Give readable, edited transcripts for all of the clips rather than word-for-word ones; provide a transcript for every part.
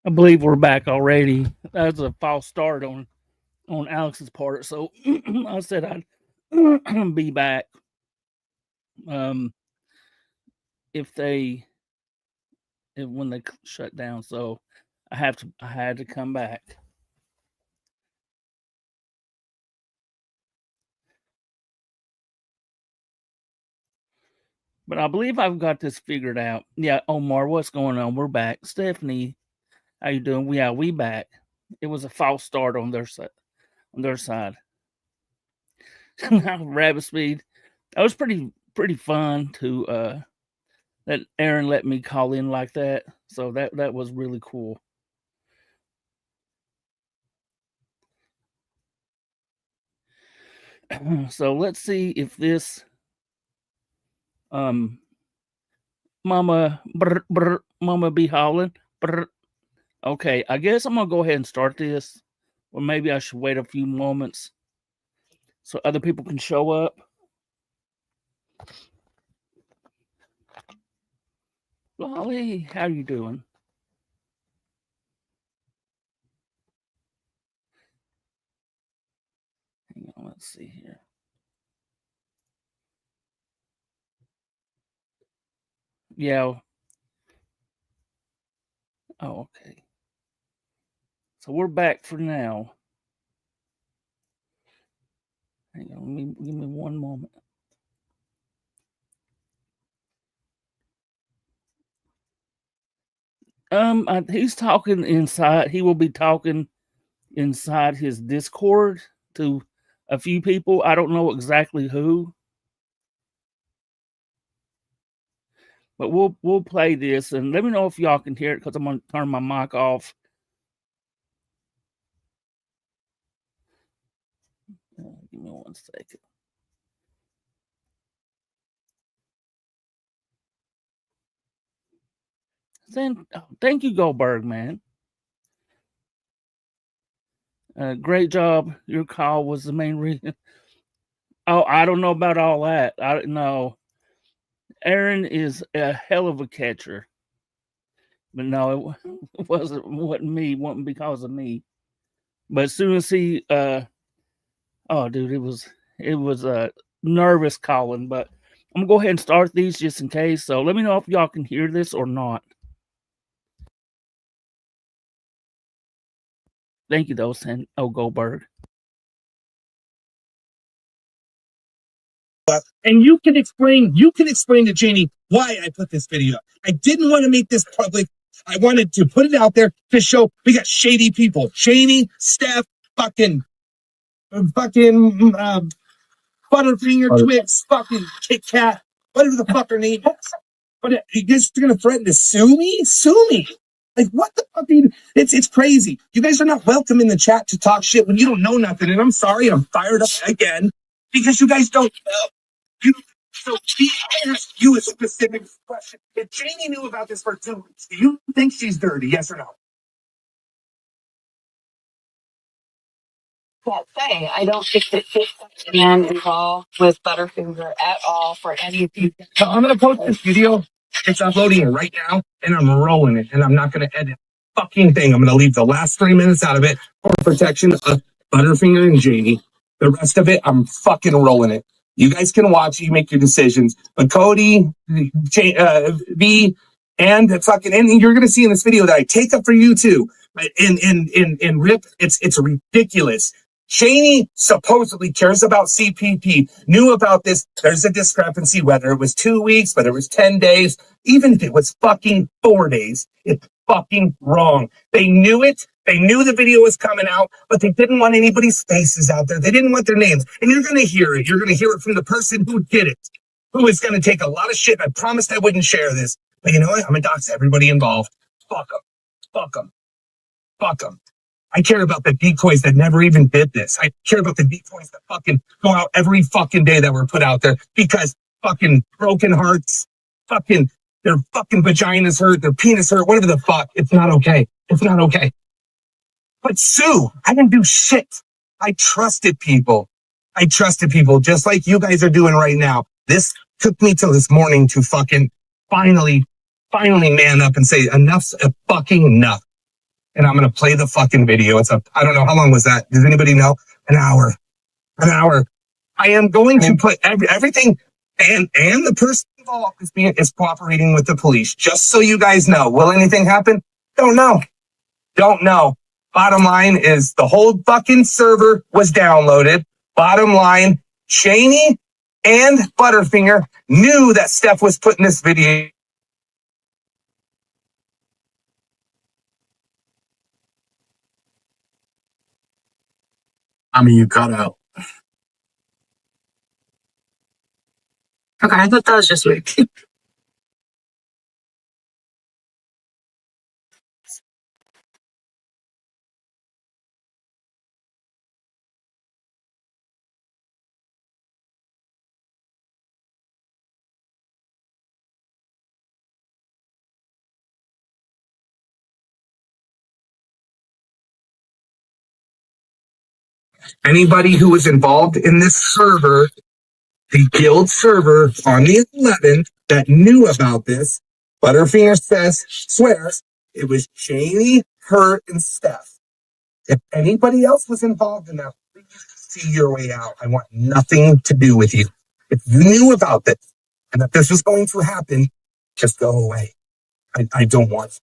I believe we're back already. That was a false start on Alex's part, so I said I'd be back. Um, if when they shut down, so I had to come back. But I believe I've got this figured out. Yeah, Omar, what's going on? We're back. Stephanie, how you doing? We back. It was a false start on their side. On their side, rabbit speed. That was pretty fun to that Aaron let me call in like that. So that was really cool. So let's see if this mama mama be howling. Okay, I guess I'm gonna go ahead and start this, or maybe I should wait a few moments so other people can show up. Lolly, how you doing? Hang on, let's see here. Yeah. Oh, okay. So we're back for now. Hang on, give me one moment. He's talking inside. He will be talking inside his Discord to a few people. I don't know exactly who, but we'll play this and let me know if y'all can hear it because I'm gonna turn my mic off. Give me 1 second. Thank you, Goldberg, man. Great job. Your call was the main reason. Oh, I don't know about all that. I don't know. Aaron is a hell of a catcher, but no, it wasn't me. Wasn't because of me. But as soon as he, oh, dude, it was nervous calling. But I'm gonna go ahead and start these just in case. So let me know if y'all can hear this or not. Thank you, though, Goldberg. And you can explain to Janie why I put this video up. I didn't want to make this public. I wanted to put it out there to show we got shady people. Janie, Steph, fucking Butterfinger, Twix, fucking Kit Kat, whatever the fuck her name is. But you guys are gonna threaten to sue me? Sue me. Like, what the fuck? It's crazy. You guys are not welcome in the chat to talk shit when you don't know nothing. And I'm sorry, I'm fired up again because you guys don't know. So she asked you a specific question. If Janie knew about this for 2 weeks, do you think she's dirty? Yes or no? Can't say. I don't think that this man involved with Butterfinger at all for any of these. So I'm gonna post this video. It's uploading it right now, and I'm rolling it, and I'm not gonna edit fucking thing. I'm gonna leave the last 3 minutes out of it for protection of Butterfinger and Janie. The rest of it, I'm fucking rolling it. You guys can watch. You make your decisions. But Cody, V, and fucking, and you're gonna see in this video that I take up for you too. In Rip, it's ridiculous. Janie supposedly cares about CPP, knew about this. There's a discrepancy, whether it was 2 weeks, whether it was 10 days, even if it was fucking 4 days, it's fucking wrong. They knew it. They knew the video was coming out, but they didn't want anybody's faces out there. They didn't want their names. And you're going to hear it. You're going to hear it from the person who did it, who is going to take a lot of shit. I promised I wouldn't share this. But you know what? I'm going to dox everybody involved. Fuck them. Fuck them. Fuck them. I care about the decoys that never even did this. I care about the decoys that fucking go out every fucking day that were put out there because fucking broken hearts, fucking their fucking vaginas hurt, their penis hurt, whatever the fuck. It's not okay. It's not okay. But Sue, I didn't do shit. I trusted people. I trusted people just like you guys are doing right now. This took me till this morning to fucking finally man up and say enough's a fucking enough. and I'm going to play the fucking video. It's up. I don't know. How long was that? Does anybody know? An hour. An hour. I am going to put everything, and the person involved is cooperating with the police. Just so you guys know. Will anything happen? Don't know. Don't know. Bottom line is the whole fucking server was downloaded. Bottom line, Cheney and Butterfinger knew that Steph was putting this video. I mean, you cut out. Okay, I thought that was just weird. Anybody who was involved in this server, the guild server on the 11th that knew about this, Butterfinger swears it was Cheney, her, and Steph. If anybody else was involved in that, please see your way out. I want nothing to do with you. If you knew about this and that this was going to happen, just go away. I don't want it.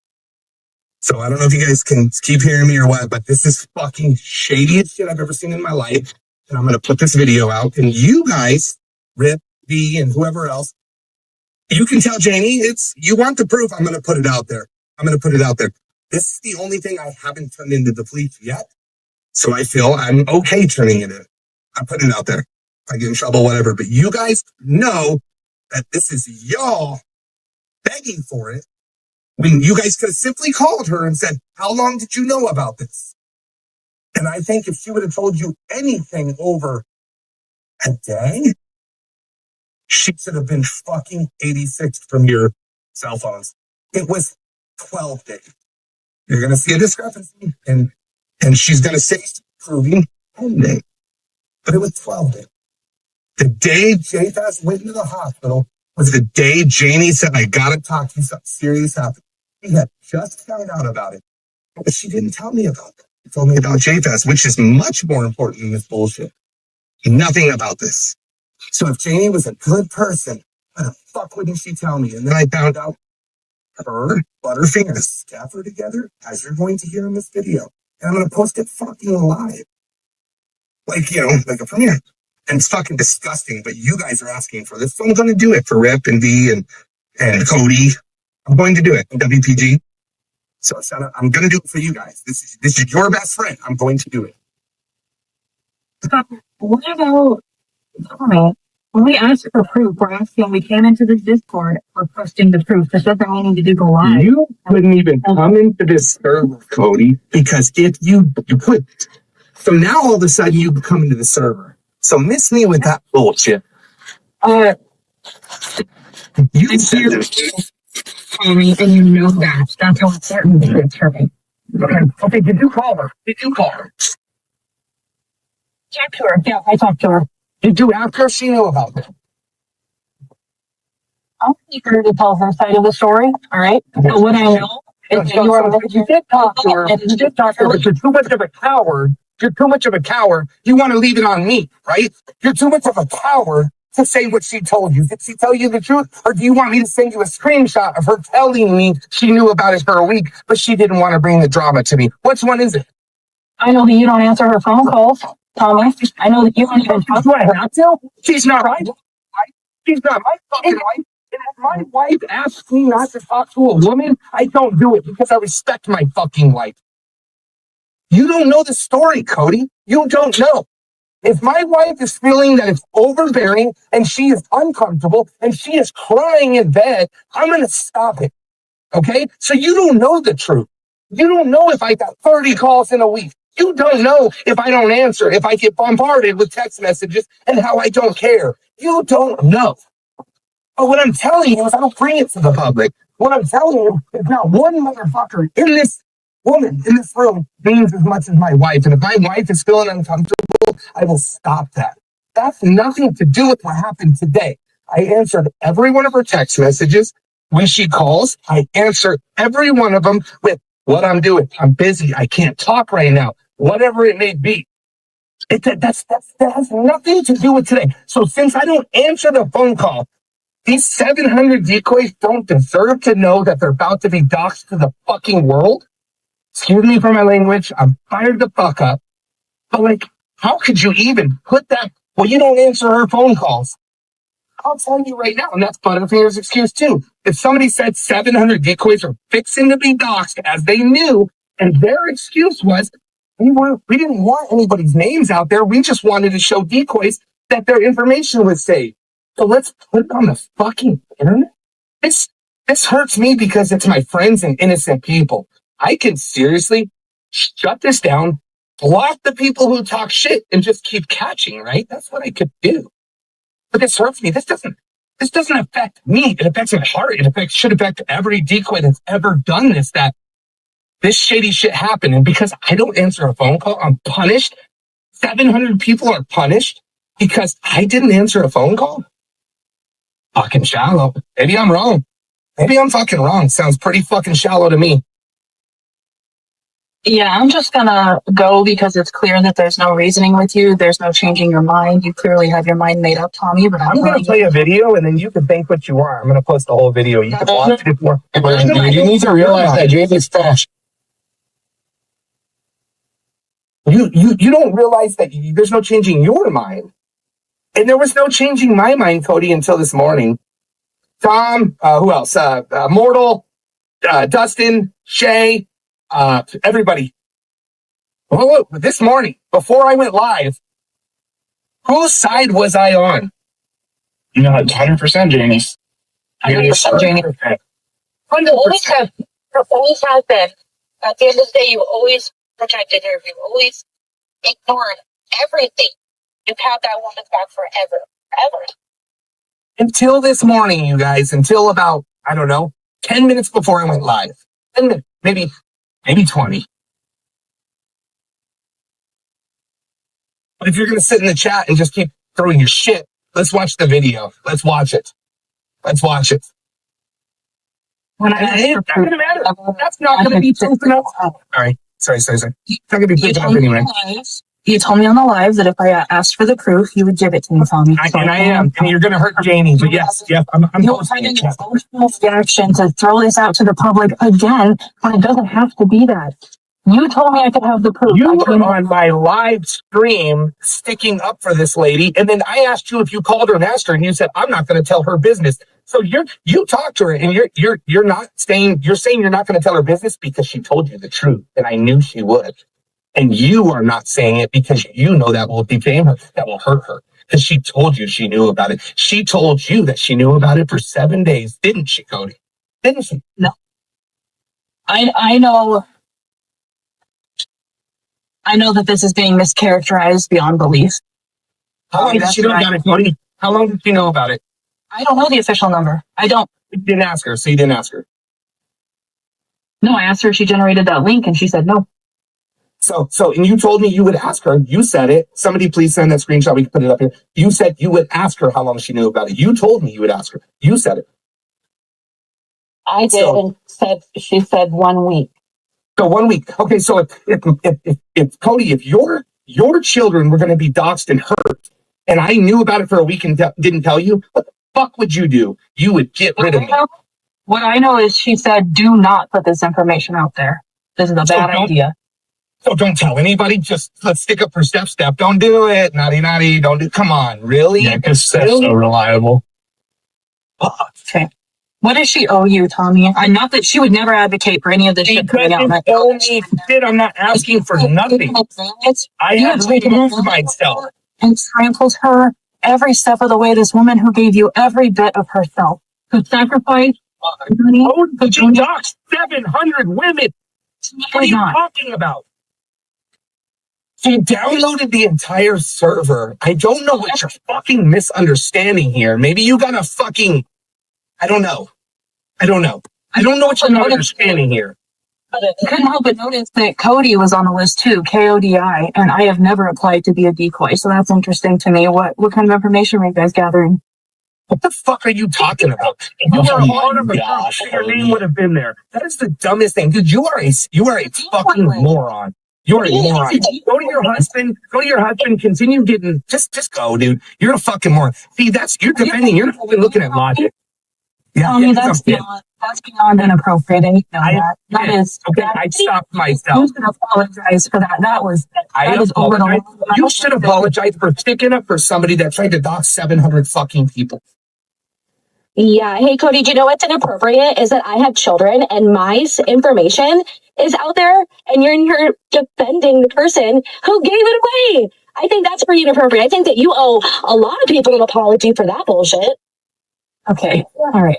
So I don't know if you guys can keep hearing me or what, but this is fucking shadiest shit I've ever seen in my life. And I'm going to put this video out. And you guys, Rip, B, and whoever else, you can tell Janie, you want the proof, I'm going to put it out there. I'm going to put it out there. This is the only thing I haven't turned into the police yet. So I feel I'm okay turning it in. I'm putting it out there. If I get in trouble, whatever. But you guys know that this is y'all begging for it. When you guys could have simply called her and said, how long did you know about this? And I think if she would have told you anything over a day, she should have been fucking 86 from your cell phones. It was 12 days. You're going to see a discrepancy, and she's going to say proving 10 days. But it was 12 days. The day J-Fast went into the hospital was the day Janie said, I got to talk to you, something serious happened. She had just found out about it, but she didn't tell me about it. She told me about J-Fast, which is much more important than this bullshit. Nothing about this. So if Janie was a good person, why the fuck wouldn't she tell me? And then I found out her, Butterfinger, and Steph are together, as you're going to hear in this video. And I'm going to post it fucking live. Like, like a premiere. And it's fucking disgusting, but you guys are asking for this. So I'm going to do it for Rip and V and Cody. I'm going to do it. WPG. So I'm going to do it for you guys. This is your best friend. I'm going to do it. What about comment? When we ask for proof, we're asking, we came into this Discord requesting the proof. This doesn't mean to go live. You couldn't even come into this server, Cody, because if you could. So now all of a sudden you come into the server. So miss me with that bullshit. You said this. Tommy, and you know that. That's how important it is for me. Okay, did you call her? Talk to her. Yeah, I talked to her. Did you ask her if she knew about it? I'll need her to tell her side of the story, all right? So what I know is that you did talk to her. You did talk to her, but you're too much of a coward. You're too much of a coward. You want to leave it on me, right? You're too much of a coward to say what she told you. Did she tell you the truth? Or do you want me to send you a screenshot of her telling me she knew about it for a week, but she didn't want to bring the drama to me? Which one is it? I know that you don't answer her phone calls, Tommy. I know that you don't even talk to her. Not to? She's not right. She's not my fucking wife. And if my wife asks me not to talk to a woman, I don't do it because I respect my fucking wife. You don't know the story, Cody. You don't know. If my wife is feeling that it's overbearing and she is uncomfortable and she is crying in bed, I'm going to stop it. Okay? So you don't know the truth. You don't know if I got 30 calls in a week. You don't know if I don't answer, if I get bombarded with text messages and how I don't care. You don't know. But what I'm telling you is I don't bring it to the public. What I'm telling you is not one motherfucker in this woman in this room means as much as my wife. And if my wife is feeling uncomfortable, I will stop that. That's nothing to do with what happened today. I answered every one of her text messages. When she calls, I answer every one of them with what I'm doing. I'm busy. I can't talk right now. Whatever it may be. That has nothing to do with today. So since I don't answer the phone call, these 700 decoys don't deserve to know that they're about to be doxxed to the fucking world. Excuse me for my language. I'm fired the fuck up. But like, how could you even put that? Well, you don't answer her phone calls. I'll tell you right now, and that's Butterfinger's excuse too. If somebody said 700 decoys are fixing to be doxxed as they knew, and their excuse was, we didn't want anybody's names out there. We just wanted to show decoys that their information was safe. So let's put it on the fucking internet. This hurts me because it's my friends and innocent people. I can seriously shut this down, block the people who talk shit, and just keep catching, right? That's what I could do. But this hurts me. This doesn't affect me. It affects my heart. Should affect every decoy that's ever done this, that this shady shit happened. And because I don't answer a phone call, I'm punished. 700 people are punished because I didn't answer a phone call. Fucking shallow. Maybe I'm wrong. Maybe I'm fucking wrong. Sounds pretty fucking shallow to me. Yeah, I'm just gonna go because it's clear that there's no reasoning with you. There's no changing your mind. You clearly have your mind made up, Tommy. But I'm gonna play a video and then you can think what you are. I'm gonna post the whole video. You can watch it more. You need to realize that Jamie's trash. You don't realize that there's no changing your mind. And there was no changing my mind, Cody, until this morning. Tom, who else? Mortal, Dustin, Shay, everybody. Oh, this morning, before I went live, whose side was I on? You know, 100% Jamie's. 100% Jamie. 100%. Always have been. At the end of the day, you always protected her. You always ignored everything. You've had that woman's back forever. Forever. Until this morning, you guys, until about, I don't know, 10 minutes before I went live. 10 minutes, maybe 20. But if you're going to sit in the chat and just keep throwing your shit, let's watch the video. Let's watch it. When It's not going to matter. That's not going to be truth enough. All right. Sorry. It's not going to be truth enough anyway. You told me on the live that if I asked for the proof, you would give it to me, Tommy. And I am. And you're going to hurt Jamie. But yes, I'm posting it. Emotional reaction to throw this out to the public again when it doesn't have to be that. You told me I could have the proof. You were on my live stream sticking up for this lady, and then I asked you if you called her and asked her, and you said, I'm not going to tell her business. So you talked to her, and you're not saying you're not going to tell her business because she told you the truth, and I knew she would. And you are not saying it because you know that will defame her, that will hurt her. Because she told you she knew about it. She told you that she knew about it for 7 days, didn't she, Cody? Didn't she? No. I know that this is being mischaracterized beyond belief. How long did she know about it, Cody? How long did she know about it? I don't know the official number. I don't. You didn't ask her, so you didn't ask her. No, I asked her if she generated that link, and she said no. So, and you told me you would ask her. You said it. Somebody please send that screenshot. We can put it up here. You said you would ask her how long she knew about it. You told me you would ask her. You said it. I did, and she said 1 week. So 1 week. Okay, so if Cody, if your children were going to be doxxed and hurt, and I knew about it for a week and didn't tell you, what the fuck would you do? You would get rid of me. What I know is she said, do not put this information out there. This is a bad idea. So don't tell anybody. Just let's stick up for Step. Don't do it. Naughty. Don't do. Come on, really? Yeah, because Steph's so reliable. Okay. What does she owe you, Tommy? Not that she would never advocate for any of this shit coming out. I'm not asking for nothing. I have removed myself and trampled her every step of the way. This woman who gave you every bit of herself, who sacrificed money. Oh, but you doxed 700 women. What are you talking about? She downloaded the entire server. I don't know what you're fucking misunderstanding here. Maybe you got a fucking... I don't know what you're not understanding here. I couldn't help but notice that Cody was on the list too, KODI, and I have never applied to be a decoy, so that's interesting to me. What kind of information were you guys gathering? What the fuck are you talking about? If you were Oh part my of a gosh, group, your Cody. name would have been there. That is the dumbest thing. Dude, you are a fucking moron. You're a moron. Go to your husband. Go to your husband. Continue getting. Just go, dude. You're a fucking moron. See, you're defending. You're not even looking at logic. Yeah, Tony, that's beyond inappropriate. And you know that. That is. Okay, I stopped myself. You should apologize for that. That was over the line. You should apologize for sticking up for somebody that tried to dox 700 fucking people. Yeah. Hey, Cody, do you know what's inappropriate is that I have children and my information is out there and you're in here defending the person who gave it away. I think that's pretty inappropriate. I think that you owe a lot of people an apology for that bullshit. Okay. All right.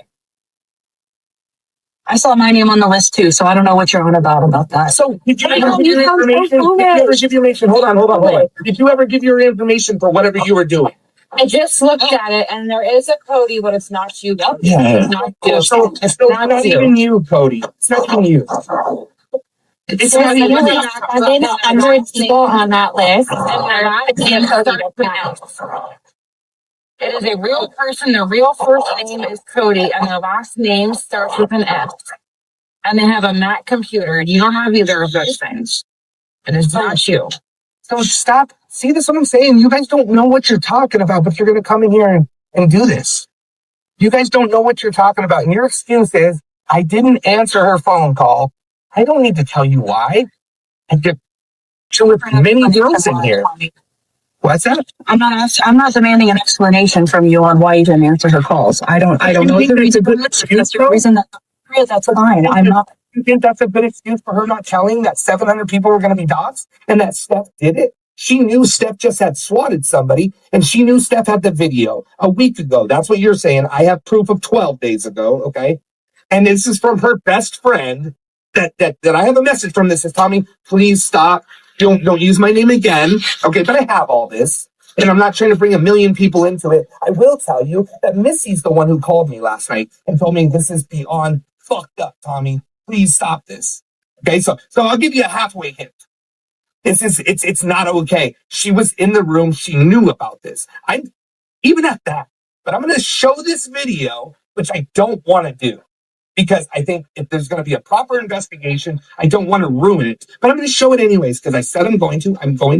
I saw my name on the list too, so I don't know what you're on about that. So did you ever give your information? Hold on. Did you ever give your information for whatever you were doing? I just looked at it, and there is a Cody, but it's not you. Yeah. It's not you. So it's not even you, Cody. It's not even you. It's not even you. I've been 100 people on that list, and they're not being Cody. It is a real person. Their real first name is Cody, and their last name starts with an F. And they have a Mac computer. You don't have either of those things. It is not you. So stop. See, this is what I'm saying. You guys don't know what you're talking about, but you're going to come in here and do this. You guys don't know what you're talking about. And your excuse is, I didn't answer her phone call. I don't need to tell you why. I get with many girls in here. What's that? I'm not demanding an explanation from you on why you didn't answer her calls. I don't know if there is a good excuse. That's the reason that's fine. I'm not. You think that's a good excuse for her not telling that 700 people were going to be doxxed and that Steph did it? She knew Steph just had swatted somebody, and she knew Steph had the video a week ago. That's what you're saying. I have proof of 12 days ago, okay? And this is from her best friend that I have a message from. This is, Tommy, please stop. Don't use my name again. Okay, but I have all this, and I'm not trying to bring a million people into it. I will tell you that Missy's the one who called me last night and told me this is beyond fucked up, Tommy. Please stop this. Okay, so I'll give you a halfway hint. It's not okay. She was in the room. She knew about this. Even at that, but I'm going to show this video, which I don't want to do because I think if there's going to be a proper investigation, I don't want to ruin it, but I'm going to show it anyways because I said I'm going to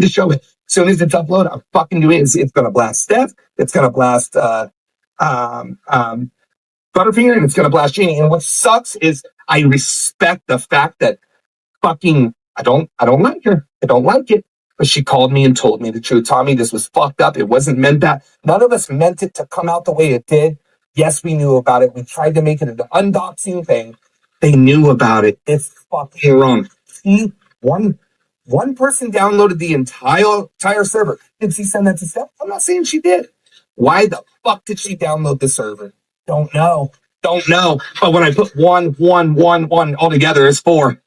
show it. As soon as it's uploaded, I'm fucking doing it. It's going to blast Steph. It's going to blast, Butterfinger, and it's going to blast Jeannie. And what sucks is I respect the fact that fucking I don't like her. I don't like it. But she called me and told me the truth. Tommy, this was fucked up. It wasn't meant that. None of us meant it to come out the way it did. Yes, we knew about it. We tried to make it an undoxing thing. They knew about it. It's fucking wrong. See, one person downloaded the entire server. Did she send that to Steph? I'm not saying she did. Why the fuck did she download the server? Don't know. But when I put one all together, it's four.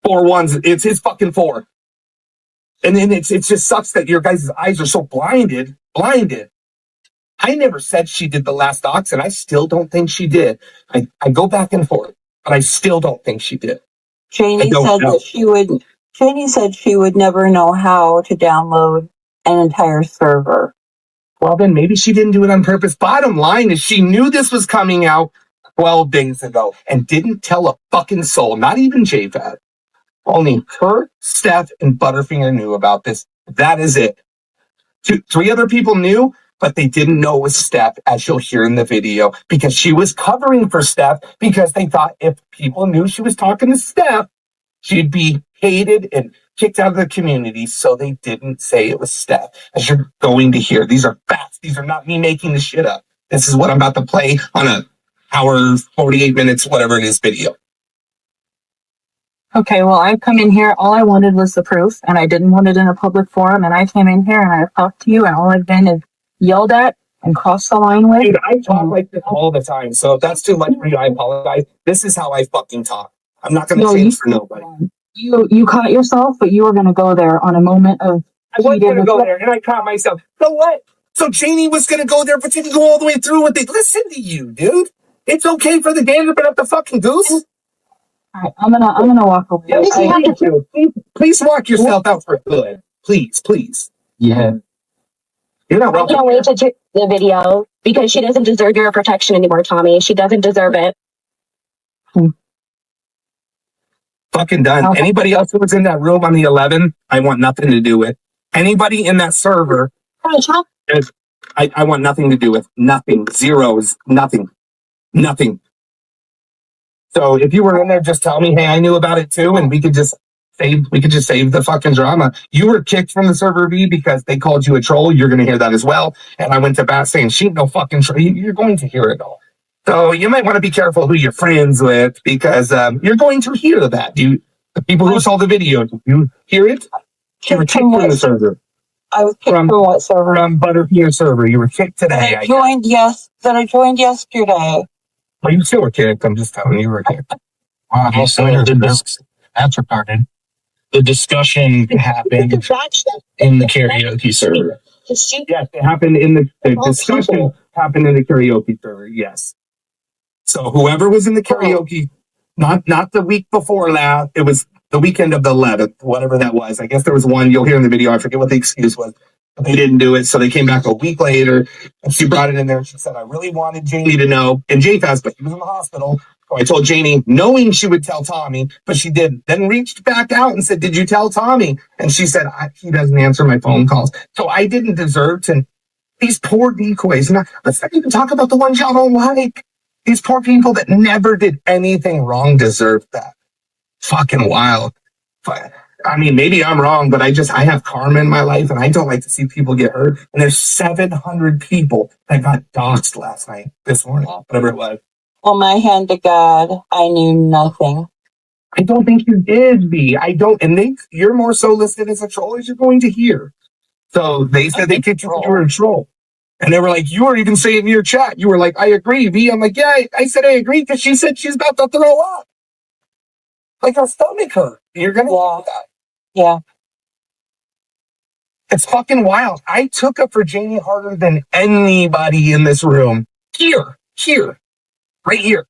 4 ones. It's his fucking 4. And then it just sucks that your guys' eyes are so blinded. I never said she did the last dox, and I still don't think she did. I go back and forth, but I still don't think she did. Janie said she would never know how to download an entire server. Well, then maybe she didn't do it on purpose. Bottom line is she knew this was coming out 12 days ago and didn't tell a fucking soul, not even JFAD. Only her, Steph, and Butterfinger knew about this. That is it. 3 other people knew, but they didn't know it was Steph, as you'll hear in the video, because she was covering for Steph because they thought if people knew she was talking to Steph, she'd be hated and kicked out of the community, so they didn't say it was Steph, as you're going to hear. These are facts. These are not me making this shit up. This is what I'm about to play on a hour, 48 minutes, whatever it is, video. Okay, well, I've come in here. All I wanted was the proof, and I didn't want it in a public forum. And I came in here and I talked to you, and all I've been is yelled at and crossed the line with. Dude, I talk like this all the time. So if that's too much for you, I apologize. This is how I fucking talk. I'm not going to change for nobody. You caught yourself, but you were going to go there on a moment of. I was going to go there, and I caught myself. So what? So Janie was going to go there, but didn't go all the way through with it. Listen to you, dude. It's okay for the gander, but not the fucking goose. All right, I'm gonna walk away. Please walk yourself out for good. Please. Yeah. You're not welcome. the video because she doesn't deserve your protection anymore, Tommy. She doesn't deserve it. Fucking done. Okay. Anybody else who was in that room on the 11, I want nothing to do with. Anybody in that server, I want nothing to do with. Nothing. Zeros. Nothing. Nothing. So if you were in there, just tell me, hey, I knew about it too, and we could just save the fucking drama. You were kicked from the server B because they called you a troll. You're gonna hear that as well. And I went to bat saying she ain't no fucking troll. You're going to hear it all. So you might want to be careful who you're friends with because you're going to hear that. The people who saw the video, did you hear it? You were kicked from the server. I was kicked from what server? From Butterfinger server. You were kicked today. I joined yesterday. Well, you still were kicked. I'm just telling you were kicked. Okay, so that's retarded. The discussion happened in the karaoke server. Yes, it happened in the discussion happened in the karaoke server. Yes. So whoever was in the karaoke, not the week before last, it was the weekend of the 11th, whatever that was. I guess there was one, you'll hear in the video, I forget what the excuse was. But they didn't do it, so they came back a week later, and she brought it in there, and she said, I really wanted Janie to know, and JFAS, but he was in the hospital, so I told Janie, knowing she would tell Tommy, but she didn't. Then reached back out and said, did you tell Tommy? And she said, he doesn't answer my phone calls. So I didn't deserve to, these poor decoys, let's not even talk about the ones y'all don't like. These poor people that never did anything wrong deserve that. Fucking wild. I mean, maybe I'm wrong, but I have karma in my life and I don't like to see people get hurt. And there's 700 people that got doxxed last night, this morning, whatever it was. Well, my hand to God, I knew nothing. I don't think you did, B. I don't. And you're more so listed as a troll as you're going to hear. So they said they kicked you because you were a troll. And they were like, you were even saying in your chat, you were like, I agree, V. I'm like, yeah, I said I agree because she said she's about to throw up. Like her stomach hurt. You're going to do that. Yeah. It's fucking wild. I took up for Janie harder than anybody in this room. Here, right here.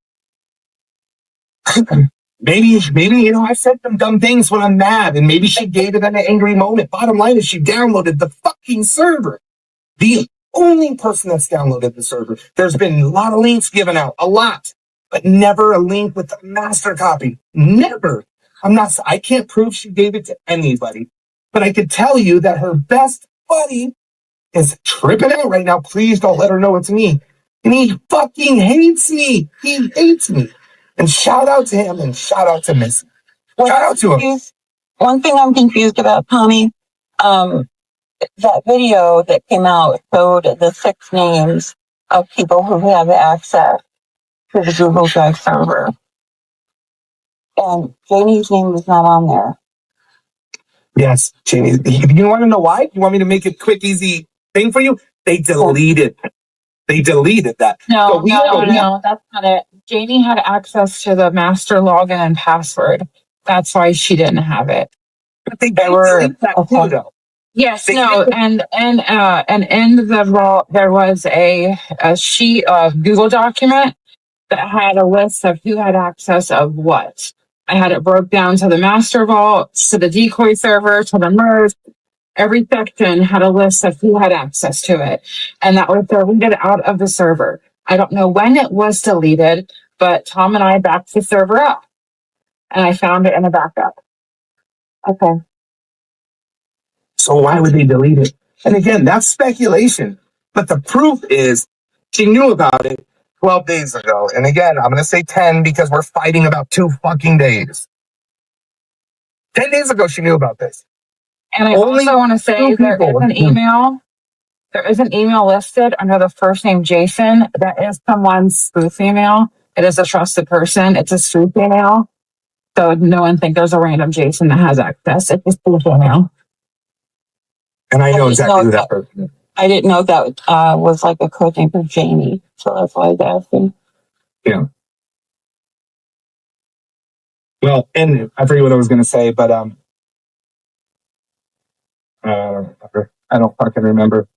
Maybe, I've said some dumb things when I'm mad, and maybe she gave it in an angry moment. Bottom line is she downloaded the fucking server. The only person that's downloaded the server. There's been a lot of links given out, a lot, but never a link with the master copy. Never. I can't prove she gave it to anybody, but I could tell you that her best buddy is tripping out right now. Please don't let her know it's me. And he fucking hates me. He hates me. And shout out to him and shout out to Missy. Shout out to him. One thing I'm confused about, Tommy, that video that came out showed the 6 names of people who have access to the Google Drive server. And Janie's name was not on there. Yes, Janie. You want to know why? You want me to make it quick, easy thing for you? They deleted that. No, that's not it. Janie had access to the master login and password. That's why she didn't have it. But they were that too, though. Yes, and in the vault there was a sheet of Google document that had a list of who had access of what. I had it broke down to the master vault, to the decoy server, to the merge. Every section had a list of who had access to it, and that was deleted out of the server. I don't know when it was deleted, but Tom and I backed the server up, and I found it in a backup. Okay. So why would they delete it? And again, that's speculation. But the proof is she knew about it 12 days ago. And again, I'm going to say 10 because we're fighting about 2 fucking days. 10 days ago, she knew about this. And I also want to say there is an email listed under the first name Jason. That is someone's spoof email. It is a trusted person. It's a spoof email. So no one think there's a random Jason that has access. It's a spoof email. And I know exactly who that person is. I didn't know that was like a code name for Janie. So that's why I was asking. Yeah. Well, and I forget what I was going to say, but I don't fucking remember.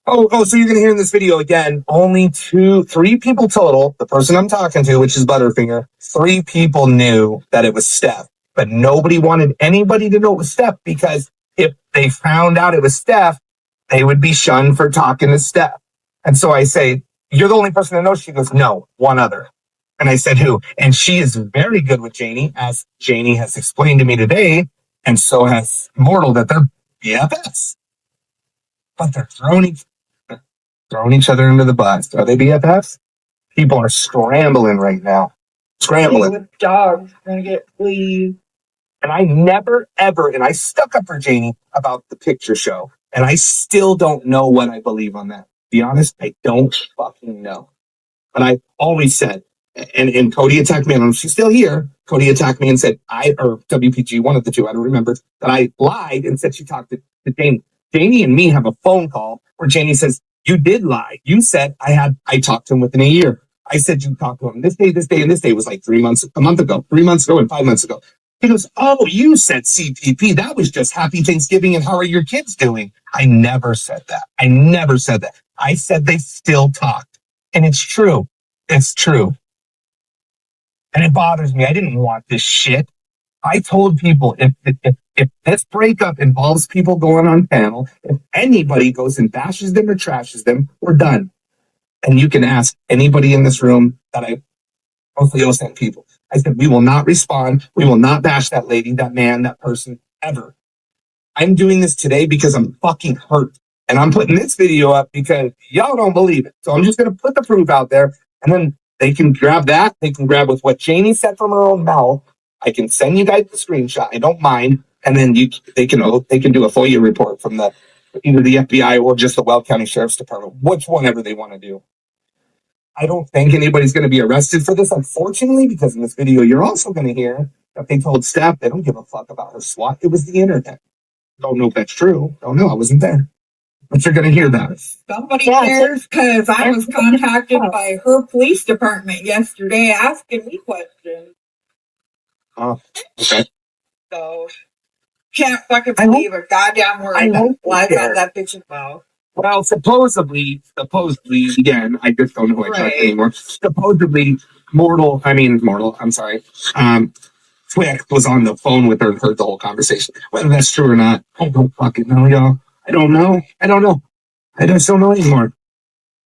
Oh, so you're going to hear in this video again, only 3 people total, the person I'm talking to, which is Butterfinger, 3 people knew that it was Steph, but nobody wanted anybody to know it was Steph because if they found out it was Steph, they would be shunned for talking to Steph. And so I say, you're the only person that knows. She goes, no, one other. And I said, who? And she is very good with Janie, as Janie has explained to me today, and so has Mortal, that they're BFFs. But they're throwing each other into the bus. Are they BFFs? People are scrambling right now. Scrambling. With dogs, gonna get fleas. And I never, ever, and I stuck up for Janie about the picture show. And I still don't know what I believe on that. To be honest, I don't fucking know. But I always said, and Cody attacked me, and she's still here. Cody attacked me and said, or WPG, one of the two, I don't remember, that I lied and said she talked to Janie. Janie and me have a phone call where Janie says, you did lie. You said I talked to him within a year. I said you talked to him this day, and this day was like 3 months, a month ago, 3 months ago, and 5 months ago. He goes, oh, you said CPP. That was just Happy Thanksgiving and how are your kids doing? I never said that. I said they still talked. And it's true. It's true. And it bothers me. I didn't want this shit. I told people if this breakup involves people going on panel, if anybody goes and bashes them or trashes them, we're done. And you can ask anybody in this room that I mostly innocent people. I said, we will not respond. We will not bash that lady, that man, that person, ever. I'm doing this today because I'm fucking hurt. And I'm putting this video up because y'all don't believe it. So I'm just going to put the proof out there. And then they can grab that. They can grab with what Janie said from her own mouth. I can send you guys the screenshot. I don't mind. And then they can do a FOIA report from either the FBI or just the Weld County Sheriff's Department, which whatever they want to do. I don't think anybody's going to be arrested for this, unfortunately, because in this video, you're also going to hear that they told Steph they don't give a fuck about her SWAT. It was the internet. Don't know if that's true. Don't know. I wasn't there. But you're going to hear that. Somebody cares because I was contacted by her police department yesterday asking me questions. Oh, okay. So, can't fucking believe a goddamn word that lies on that bitch's mouth. Well, supposedly, again, I just don't know who I trust anymore. Supposedly, Twick was on the phone with her and heard the whole conversation. Whether that's true or not, I don't fucking know, y'all. I don't know. I just don't know anymore.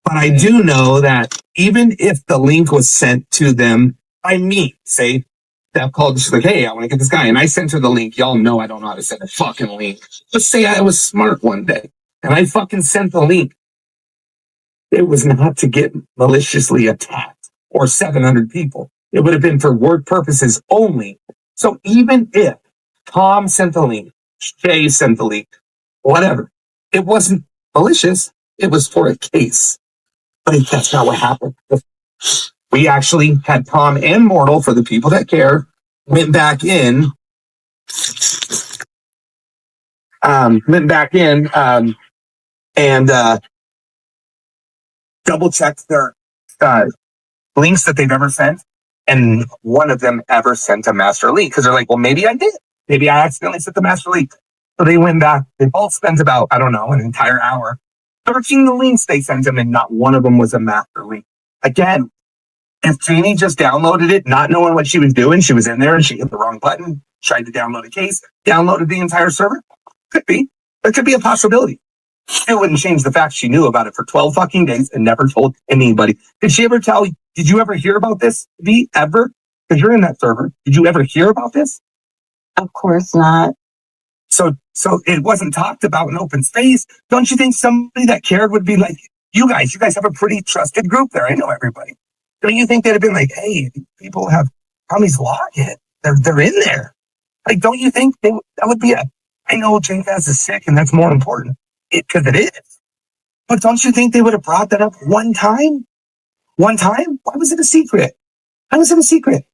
But I do know that even if the link was sent to them by me, say, that called, she's like, hey, I want to get this guy. And I sent her the link. Y'all know I don't know how to send a fucking link. Let's say I was smart one day and I fucking sent the link. It was not to get maliciously attacked or 700 people. It would have been for work purposes only. So even if Tom sent the link, Shay sent the link, whatever, it wasn't malicious. It was for a case. But that's not what happened. We actually had Tom and Mortal, for the people that care, went back in and double checked their links that they've ever sent. And one of them ever sent a master link because they're like, well, maybe I did. Maybe I accidentally sent the master link. So they went back. They both spent about, I don't know, an entire hour searching the links they sent them, and not one of them was a master link. Again, if Janie just downloaded it, not knowing what she was doing, she was in there and she hit the wrong button, tried to download a case, downloaded the entire server. Could be. There could be a possibility. It wouldn't change the fact she knew about it for 12 fucking days and never told anybody. Did she ever tell you? Did you ever hear about this, V? Ever? Because you're in that server. Did you ever hear about this? Of course not. So it wasn't talked about in open space. Don't you think somebody that cared would be like, you guys have a pretty trusted group there. I know everybody. Don't you think they'd have been like, hey, people have Tommy's login. They're in there. Like, don't you think that would be I know JFAS is sick and that's more important. Because it is. But don't you think they would have brought that up one time? One time? Why was it a secret? Why was it a secret?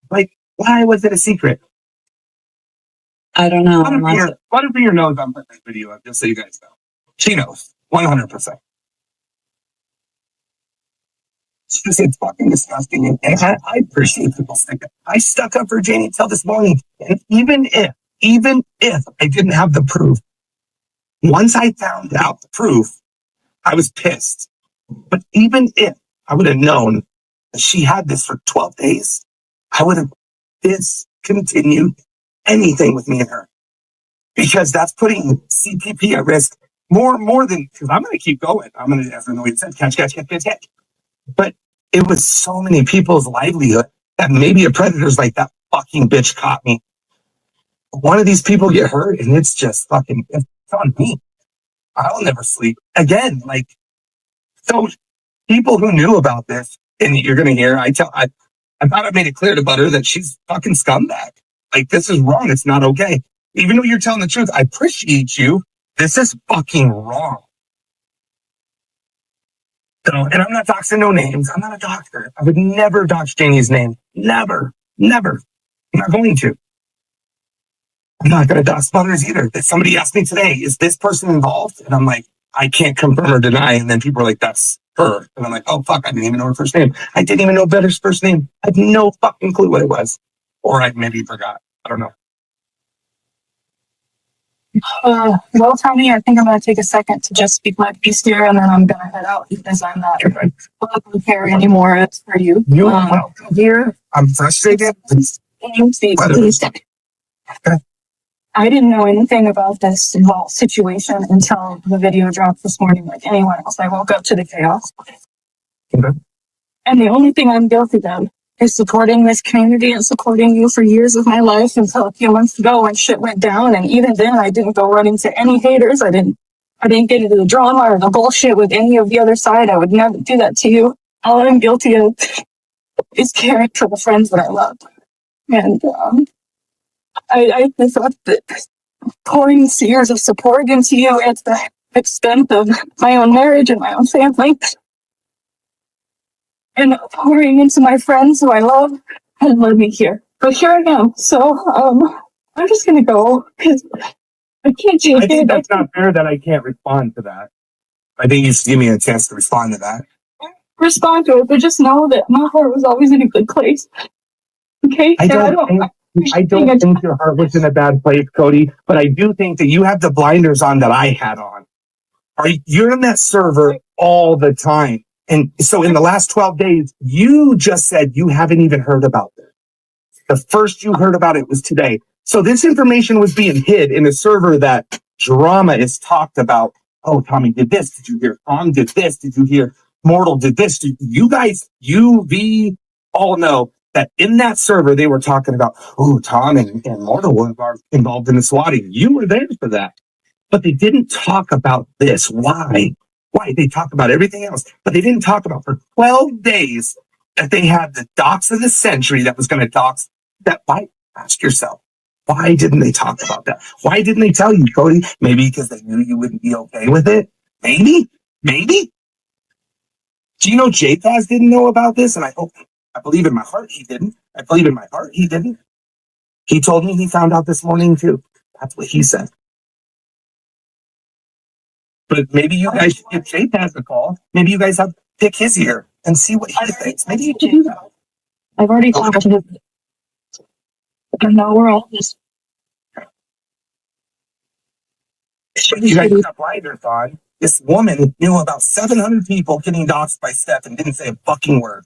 Like, why was it a secret? I don't know. What if your knows I'm putting this video up, just so you guys know. She knows. 100%. It's fucking disgusting. And I appreciate people sticking. I stuck up for Janie till this morning. And even if I didn't have the proof, once I found out the proof, I was pissed. But even if I would have known that she had this for 12 days, I would have discontinued anything with me and her. Because that's putting CPP at risk, more than, because I'm going to keep going. I'm going to, as I know it said, catch. But it was so many people's livelihood that maybe a predator's like, that fucking bitch caught me. One of these people get hurt and it's just fucking, it's on me. I'll never sleep again. Like, so people who knew about this, and you're going to hear, I thought I made it clear to Butter that she's fucking scumbag. Like, this is wrong. It's not okay. Even though you're telling the truth, I appreciate you. This is fucking wrong. So, and I'm not doxing no names. I'm not a doctor. I would never dox Janie's name. Never. I'm not going to. I'm not going to dox Butters either. Somebody asked me today, is this person involved? And I'm like, I can't confirm or deny. And then people are like, that's her. And I'm like, oh, fuck, I didn't even know her first name. I didn't even know Butter's first name. I had no fucking clue what it was. Or I maybe forgot. I don't know. Well, Tommy, I think I'm going to take a second to just speak my piece here, and then I'm going to head out because I'm not welcome here anymore. It's for you. Dear, I'm frustrated. please. Okay. I didn't know anything about this whole situation until the video dropped this morning, like anyone else. I woke up to the chaos. Okay. And the only thing I'm guilty of is supporting this community and supporting you for years of my life until a few months ago when shit went down. And even then, I didn't go running to any haters. I didn't get into the drama or the bullshit with any of the other side. I would never do that to you. All I'm guilty of is caring for the friends that I love. And I thought that pouring years of support into you at the expense of my own marriage and my own family, and pouring into my friends who I love, had led me here. But here I am. So I'm just gonna go because I can't change I think it. that's not fair that I can't respond to that. I think you should give me a chance to respond to that. Respond to it, but just know that my heart was always in a good place. Okay? I don't think your heart was in a bad place, Cody, but I do think that you have the blinders on that I had on. You're in that server all the time. And so in the last 12 days, you just said you haven't even heard about this. The first you heard about it was today. So this information was being hid in a server that drama is talked about. Oh, Tommy did this. Did you hear? Tom did this. Did you hear? Mortal did this. You guys, we all know that in that server, they were talking about, oh, Tom and Mortal were involved in the swatting. You were there for that. But they didn't talk about this. Why? They talk about everything else, but they didn't talk about for 12 days that they had the dox of the century that was going to dox that. Why? Ask yourself, why didn't they talk about that? Why didn't they tell you, Cody? Maybe because they knew you wouldn't be okay with it. Maybe. Do you know J-Paz didn't know about this? And I believe in my heart he didn't. He told me he found out this morning too. That's what he said. But maybe you guys should give J-Paz a call. Maybe you guys have to pick his ear and see what he thinks. Maybe you can do that. I've already talked to him. I know we're all just. You guys got blinders on. This woman knew about 700 people getting doxxed by Steph and didn't say a fucking word.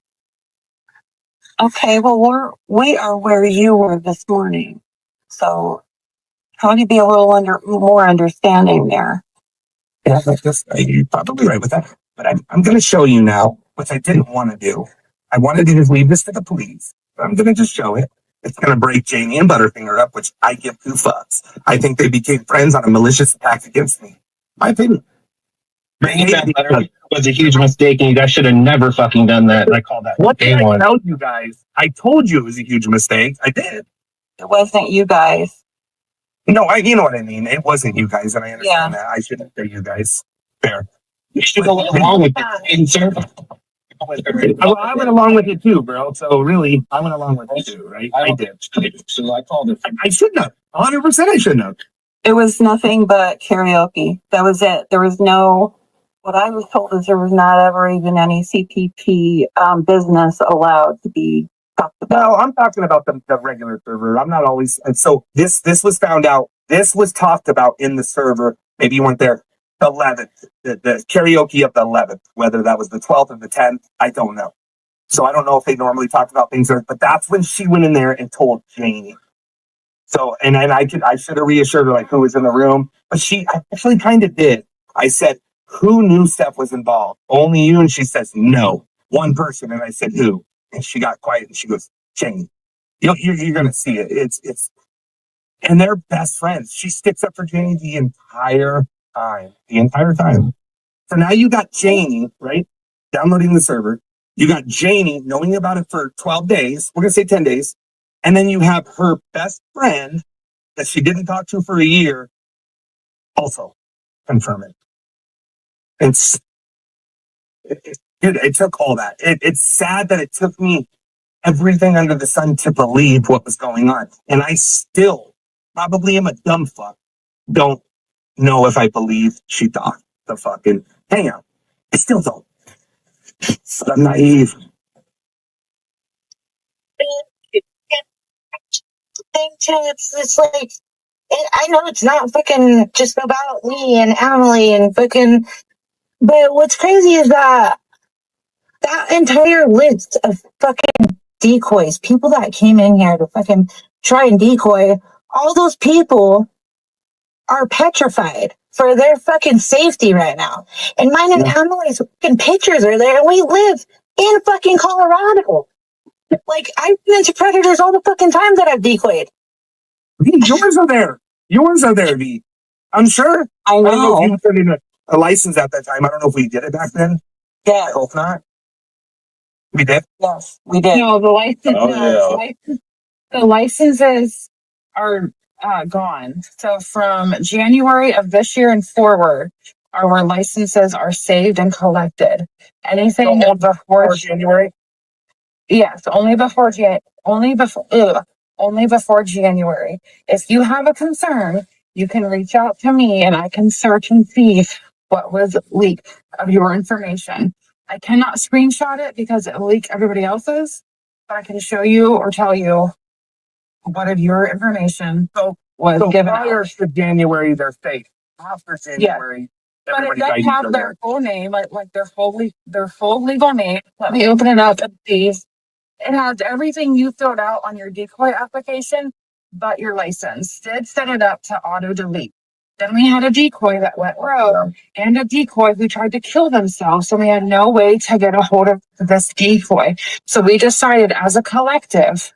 Okay, well, we are where you were this morning. So how do you be a little more understanding there? Yeah, you're probably right with that. But I'm going to show you now, which I didn't want to do. I wanted to just leave this to the police. But I'm going to just show it. It's going to break Janie and Butterfinger up, which I give two fucks. I think they became friends on a malicious attack against me. My opinion. Bringing that letter was a huge mistake, and you guys should have never fucking done that. I call that what day did I one. tell you guys? I told you it was a huge mistake. I did. It wasn't you guys. No, you know what I mean. It wasn't you guys, and I understand that. I shouldn't say you guys. Fair. You should go along with it, sir. I went along with it too, bro. So really, I went along with it too, right? I did. So I called it. I shouldn't have. 100% I shouldn't have. It was nothing but karaoke. That was it. There was no, what I was told is there was not ever even any CPP business allowed to be talked about. No, I'm talking about the regular server. I'm not always. And so this was found out. This was talked about in the server. Maybe you weren't there. The 11th, the karaoke of the 11th, whether that was the 12th or the 10th, I don't know. So I don't know if they normally talk about things there, but that's when she went in there and told Janie. So, and I should have reassured her like who was in the room, but she actually kind of did. I said, who knew Steph was involved? Only you. And she says, no, one person. And I said, who? And she got quiet and she goes, Jane. You're going to see it. It's, and they're best friends. She sticks up for Janie the entire time. The entire time. So now you got Janie, right? Downloading the server. You got Janie knowing about it for 12 days. We're going to say 10 days. And then you have her best friend that she didn't talk to for a year also confirm it. It took all that. It's sad that it took me everything under the sun to believe what was going on. And I still probably am a dumb fuck. Don't know if I believe she thought the fucking hangout. I still don't. But I'm naive. Thing too, it's like, I know it's not fucking just about me and Emily and fucking, but what's crazy is that entire list of fucking decoys, people that came in here to fucking try and decoy, all those people are petrified for their fucking safety right now. And mine and Emily's fucking pictures are there, and we live in fucking Colorado. Like, I've been into predators all the fucking time that I've decoyed. Yours are there. Yours are there, V. I'm sure. I I don't know if know. you put in a license at that time. I don't know if we did it back then. I Yeah. hope not. We did. Yes, we did. No, the license. Oh, no, yeah. the licenses are gone. So from January of this year and forward, our licenses are saved and collected. Anything before January. yes, only before January. If you have a concern, you can reach out to me and I can search and see what was leaked of your information. I cannot screenshot it because it leaked everybody else's, but I can show you or tell you what of your information was So given prior out. to January, they're fake. After January, But it everybody's does IDs have are their there. full name, like their full legal name. Let me open it up and see. It has everything you filled out on your decoy application, but your license did set it up to auto delete. Then we had a decoy that went rogue and a decoy who tried to kill themselves. So we had no way to get a hold of this decoy. So we decided as a collective,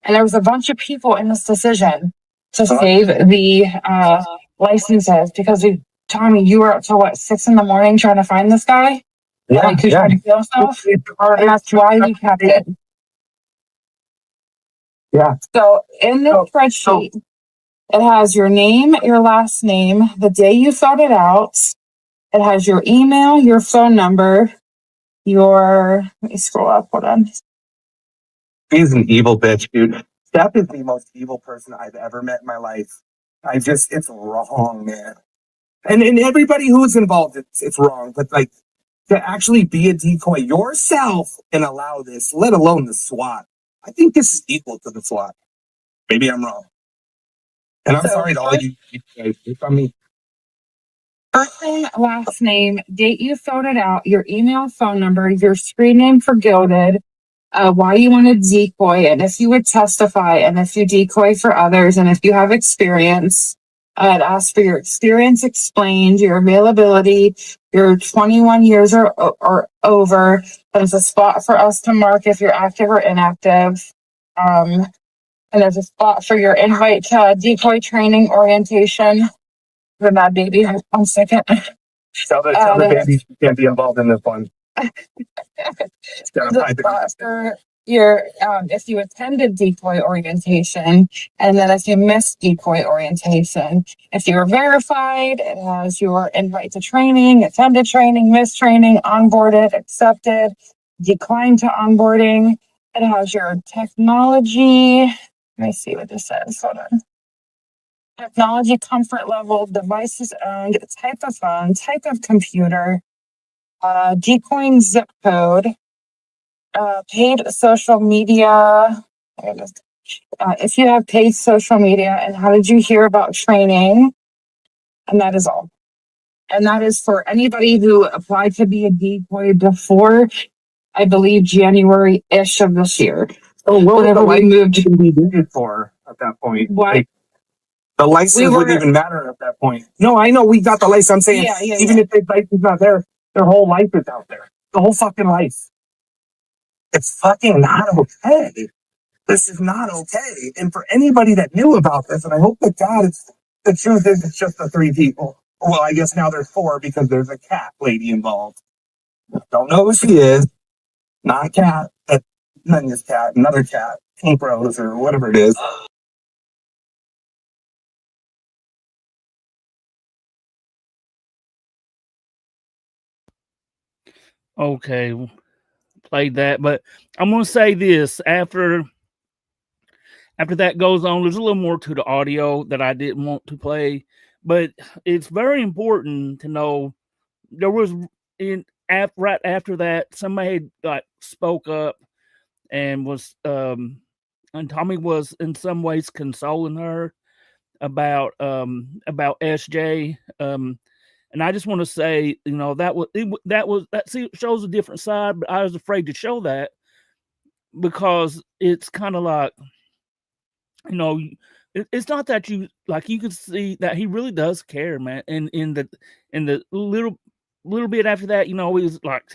and there was a bunch of people in this decision to save the licenses because Tommy, you were up till what, 6 a.m. trying to find this guy? Like who tried to kill himself? And that's why we kept it. Yeah. So in this spreadsheet, it has your name, your last name, the day you filled it out. It has your email, your phone number, let me scroll up, hold on. He's an evil bitch, dude. Steph is the most evil person I've ever met in my life. It's wrong, man. And everybody who's involved, it's wrong. But like, to actually be a decoy yourself and allow this, let alone the SWAT. I think this is equal to the SWAT. Maybe I'm wrong. And I'm sorry to all you guys. It's on me. First name, last name, date you filled it out, your email, phone number, your screen name for Gilded, why you want to decoy, and if you would testify, and if you decoy for others, and if you have experience. It asks for your experience explained, your availability, your 21 years or over. There's a spot for us to mark if you're active or inactive. And there's a spot for your invite to decoy training orientation. The mad baby, 1 second. Tell the babies you can't be involved in this one. There's a spot for your if you attended decoy orientation, and then if you missed decoy orientation, if you were verified, it has your invite to training, attended training, missed training, onboarded, accepted, declined to onboarding. It has your technology. Let me see what this says. Hold on. Technology comfort level, devices owned, type of phone, type of computer, decoying zip code, paid social media. If you have paid social media, and how did you hear about training? And that is all. And that is for anybody who applied to be a decoy before, I believe, January-ish of this year. So what Whenever we moved. we needed for at that point? What? Like, The license wouldn't even matter at that point. No, I know we got the license. I'm saying even if the license is not there, their whole life is out there. The whole fucking life. It's fucking not okay. This is not okay. And for anybody that knew about this, and I hope that God, the truth is it's just the 3 people. Well, I guess now there's 4 because there's a cat lady involved. Don't know who she is. Not a cat. That's Nanya's cat. Another cat. Pink Rose or whatever it is. Okay, played that, but I'm gonna say this after that goes on. There's a little more to the audio that I didn't want to play, but it's very important to know there was right after that somebody like spoke up and was and Tommy was in some ways consoling her about SJ. And I just want to say, that shows a different side, but I was afraid to show that because it's kind of like, it's not that you can see that he really does care, man. And in the little bit after that, he was like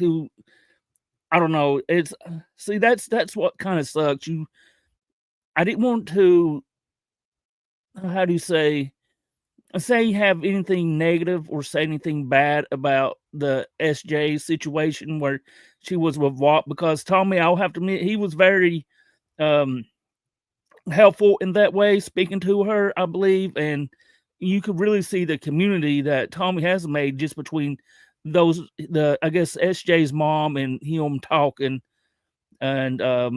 I don't know. That's what kind of sucks. I didn't want to, how do you say have anything negative or say anything bad about the SJ situation where she was with WAP, because Tommy, I'll have to admit, he was very helpful in that way, speaking to her, I believe, and you could really see the community that Tommy has made just between I guess SJ's mom and him talking, and I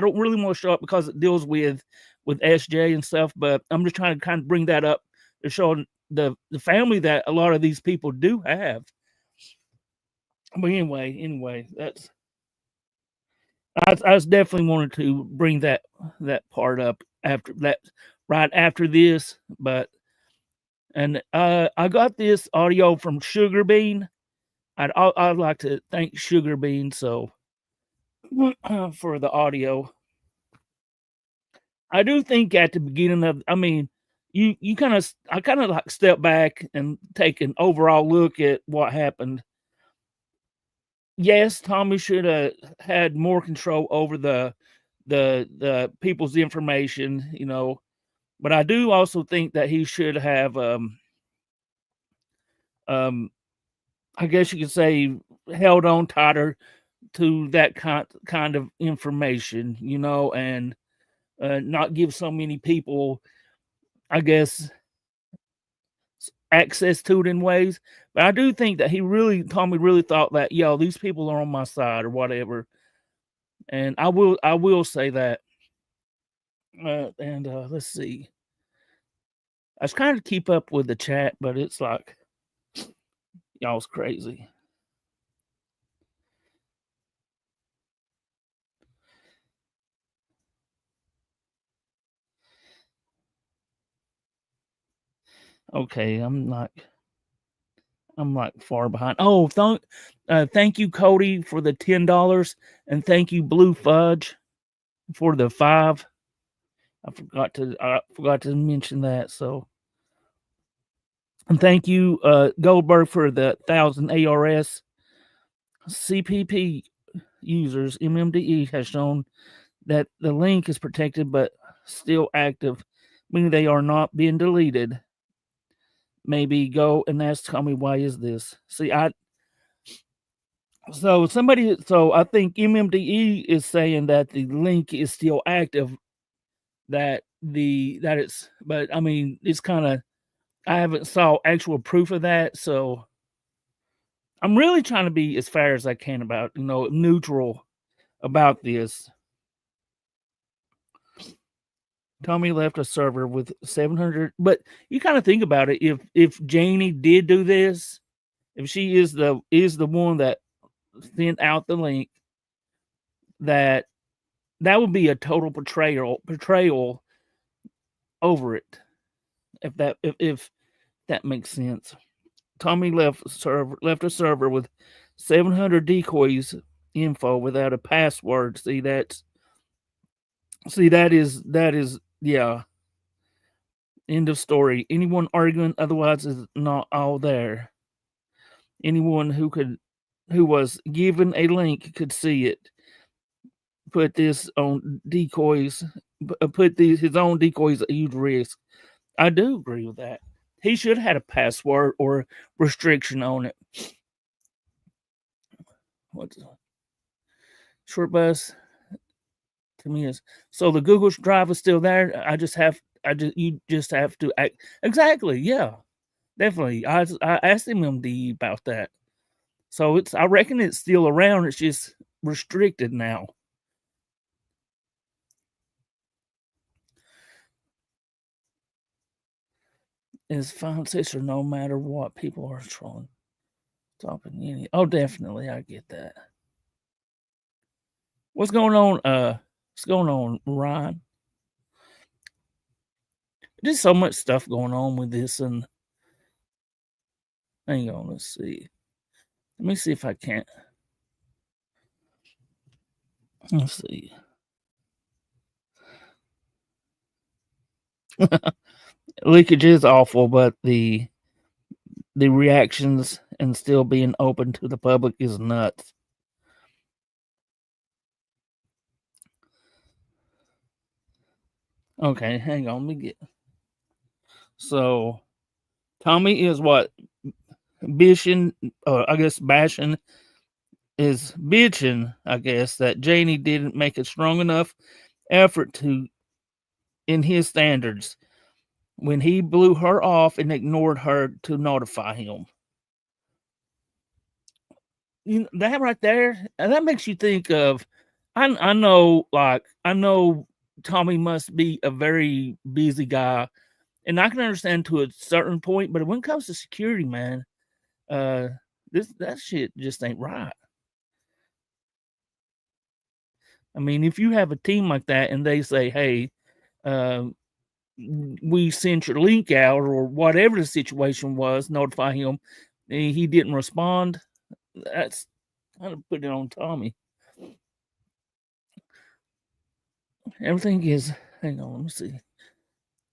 don't really want to show up because it deals with SJ and stuff, but I'm just trying to kind of bring that up to show the family that a lot of these people do have. But anyway, I was definitely wanted to bring that part up after that, right after this, and I got this audio from Sugar Bean. I'd like to thank Sugar Bean for the audio. I do think at the beginning of, I kind of like step back and take an overall look at what happened. Yes, Tommy should have had more control over the people's information, but I do also think that he should have, I guess you could say, held on tighter to that kind of information, and not give so many people, I guess, access to it in ways. But I do think that Tommy really thought that, these people are on my side or whatever. And I will say that. And let's see. I was trying to keep up with the chat, but it's like y'all's crazy. Okay, I'm like far behind. Oh, thank you, Cody, for the $10, and thank you, Blue Fudge, for the 5. I forgot to mention that. So, and thank you, Goldberg, for the 1,000 ARS. CPP users, MMDE has shown that the link is protected but still active, meaning they are not being deleted. Maybe go and ask Tommy, why is this? See, I think MMDE is saying that the link is still active, but I mean, it's kind of, I haven't saw actual proof of that, so I'm really trying to be as fair as I can about, neutral about this. Tommy left a server with 700, but you kind of think about it. If Janie did do this, if she is the one that sent out the link, that would be a total betrayal over it. If that makes sense. Tommy left a server with 700 decoys info without a password. That is yeah. End of story. Anyone arguing otherwise is not all there. Anyone who was given a link could see it. Put this on decoys. Put his own decoys at huge risk. I do agree with that. He should have had a password or restriction on it. What's short bus to me is so the Google Drive is still there. You just have to act exactly. Yeah, definitely. I asked him about that. So I reckon it's still around. It's just restricted now. It's fine, sister, no matter what people are trolling. Stopping any. Oh, definitely, I get that. What's going on? What's going on, Ryan? There's so much stuff going on with this, and hang on, let's see. Let me see if I can't. Let's see. Leakage is awful, but the reactions and still being open to the public is nuts. Okay, hang on, let me get. So, Tommy is what? Bashing, is bitching, I guess, that Janie didn't make a strong enough effort in his standards when he blew her off and ignored her to notify him. You know, that right there, and that makes you think of. I know Tommy must be a very busy guy, and I can understand to a certain point. But when it comes to security, man, that shit just ain't right. I mean, if you have a team like that and they say, "Hey, we sent your link out," or whatever the situation was, notify him, and he didn't respond. That's kind of put it on Tommy. Everything is. Hang on, let me see.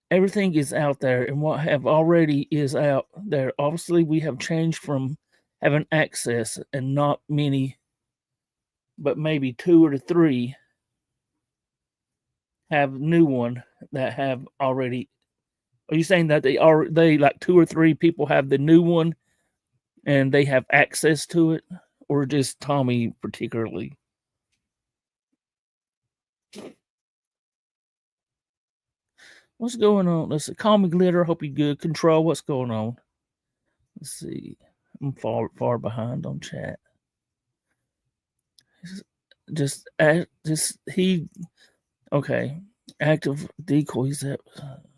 Everything is out there, and what have already is out there. Obviously, we have changed from having access, and not many, but maybe 2 or 3 have new one that have already. Are you saying that they like 2 or 3 people have the new one, and they have access to it, or just Tommy particularly? What's going on? Let's see. Call me Glitter. Hope you good. Control. What's going on? Let's see. I'm far behind on chat. Okay. Active decoys at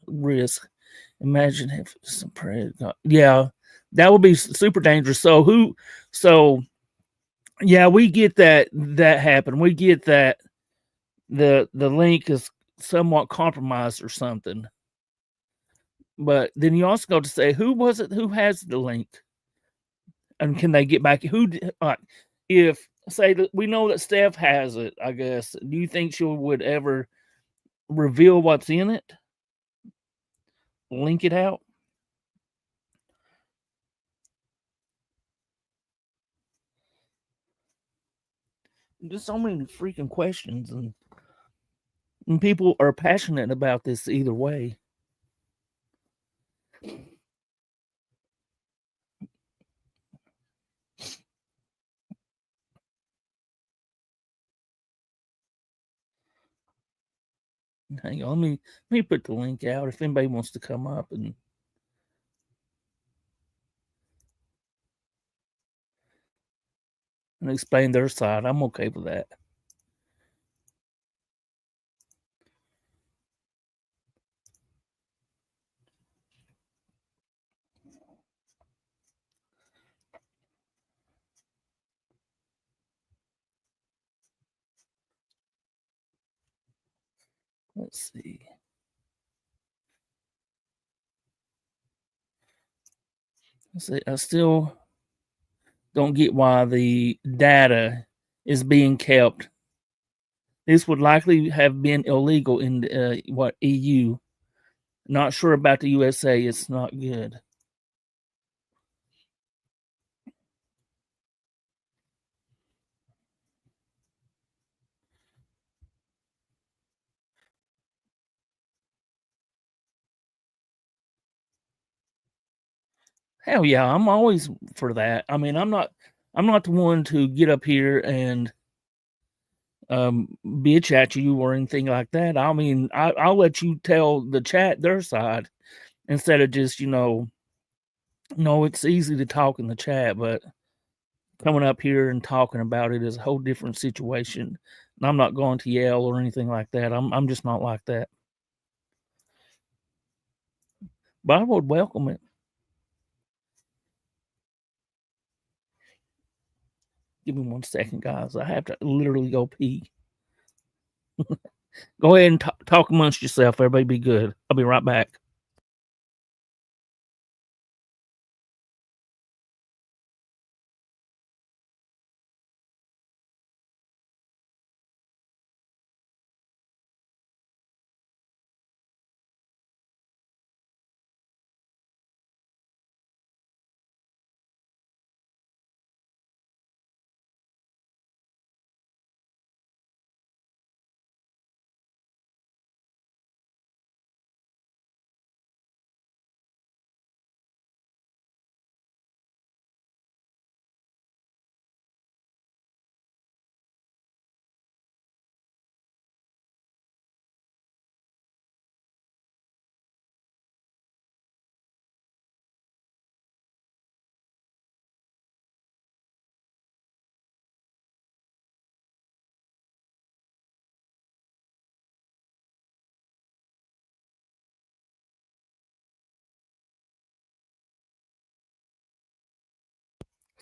risk. Imagine if some prey. Yeah, that would be super dangerous. So yeah, we get that happened. We get that the link is somewhat compromised or something. But then you also go to say, who was it who has the link? And can they get back? If say that we know that Steph has it, I guess, do you think she would ever reveal what's in it? Link it out? Just so many freaking questions, and people are passionate about this either way. Hang on, let me put the link out if anybody wants to come up and explain their side. I'm okay with that. Let's see. I still don't get why the data is being kept. This would likely have been illegal in EU. Not sure about the USA. It's not good. Hell yeah, I'm always for that. I mean, I'm not the one to get up here and bitch at you or anything like that. I mean, I'll let you tell the chat their side instead of just, no, it's easy to talk in the chat, but coming up here and talking about it is a whole different situation. And I'm not going to yell or anything like that. I'm just not like that. But I would welcome it. Give me 1 second, guys. I have to literally go pee. Go ahead and talk amongst yourself. Everybody be good. I'll be right back.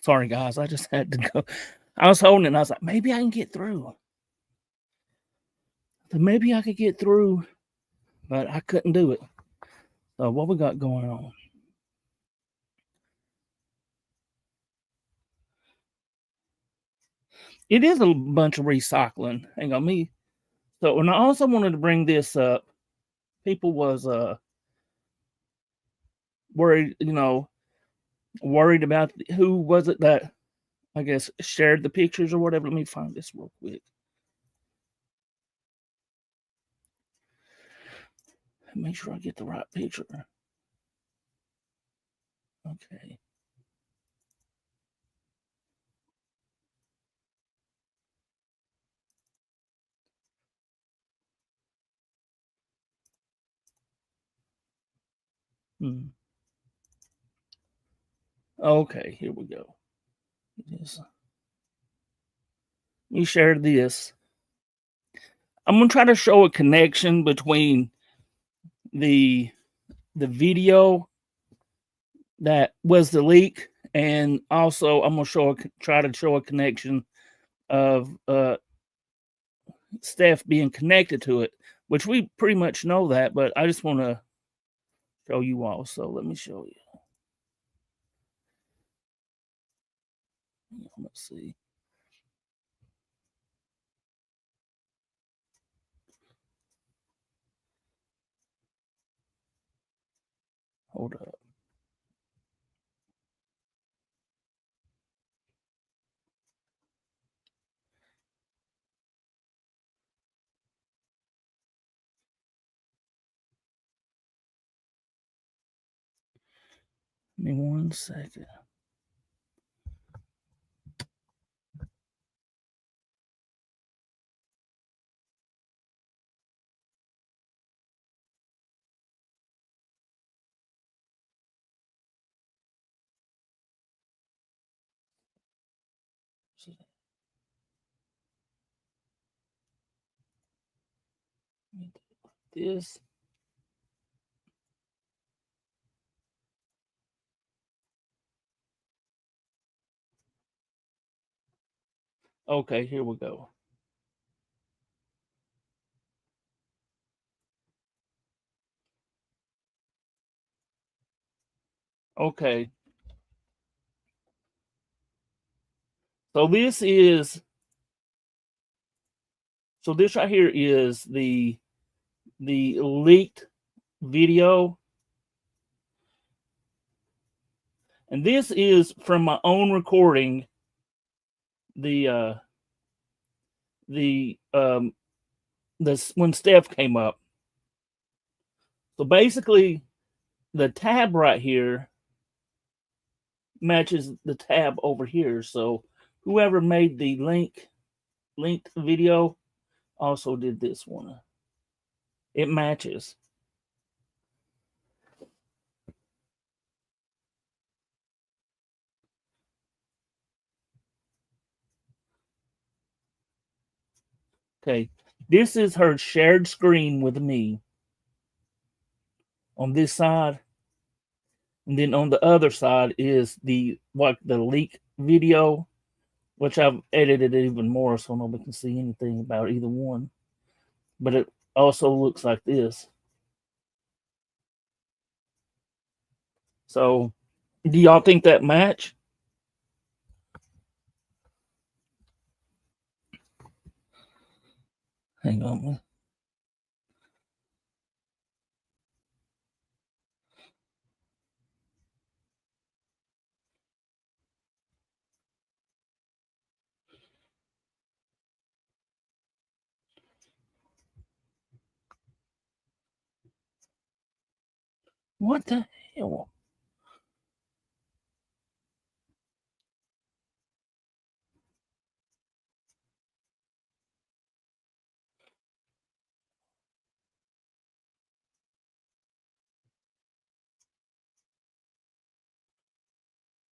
Sorry, guys. I just had to go. I was holding it and I was like, maybe I can get through. Maybe I could get through, but I couldn't do it. So what we got going on? It is a bunch of recycling. Hang on me. So, and I also wanted to bring this up. People was worried, worried about who was it that I guess shared the pictures or whatever. Let me find this real quick. Make sure I get the right picture. Okay. Okay, here we go. Let me share this. I'm gonna try to show a connection between the video that was the leak, and also I'm gonna try to show a connection of Steph being connected to it, which we pretty much know that, but I just want to show you all. So let me show you. Let's see. Hold up. Give me 1 second. This. Okay, here we go. Okay. So this right here is the leaked video. And this is from my own recording. The this when Steph came up. So basically, the tab right here matches the tab over here. So whoever made the linked video also did this one. It matches. Okay, this is her shared screen with me on this side, and then on the other side is the leak video, which I've edited even more so nobody can see anything about either one. But it also looks like this. So, do y'all think that match? Hang on. What the hell?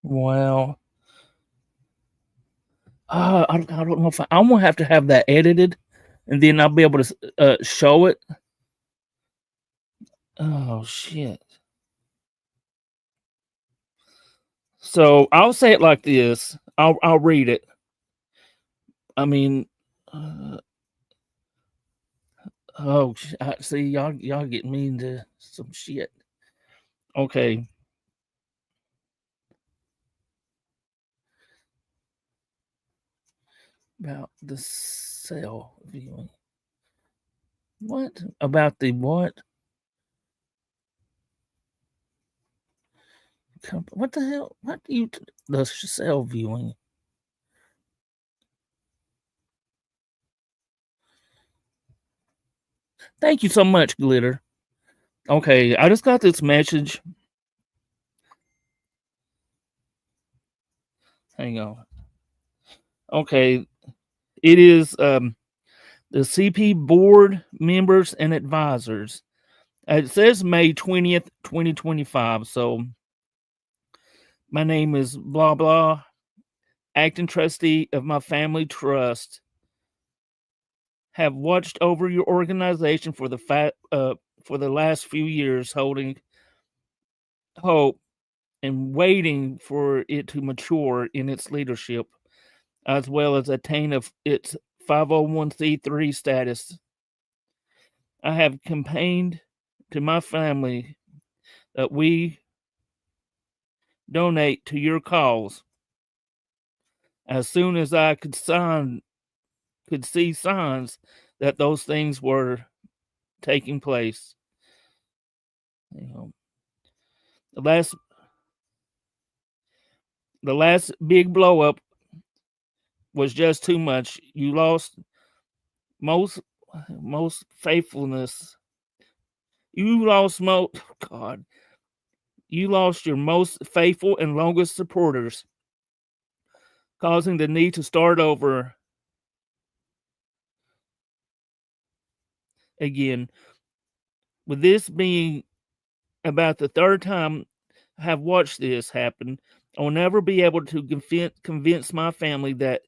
Well, I don't know if I'm gonna have to have that edited, and then I'll be able to show it. Oh shit! So I'll say it like this. I'll read it. I mean, see y'all get me into some shit. Okay. About the cell viewing. What about the what? What the hell? What do you the cell viewing? Thank you so much, Glitter. Okay, I just got this message. Hang on. Okay, it is the CP board members and advisors. It says May 20th, 2025. So my name is blah blah, acting trustee of my family trust. Have watched over your organization for the last few years, holding hope and waiting for it to mature in its leadership, as well as attain of its 501c3 status. I have campaigned to my family that we donate to your cause. As soon as I could see signs that those things were taking place. You know, the last big blow up was just too much. You lost most faithfulness. You lost God. You lost your most faithful and longest supporters, causing the need to start over again. With this being about the third time I have watched this happen, I will never be able to convince my family that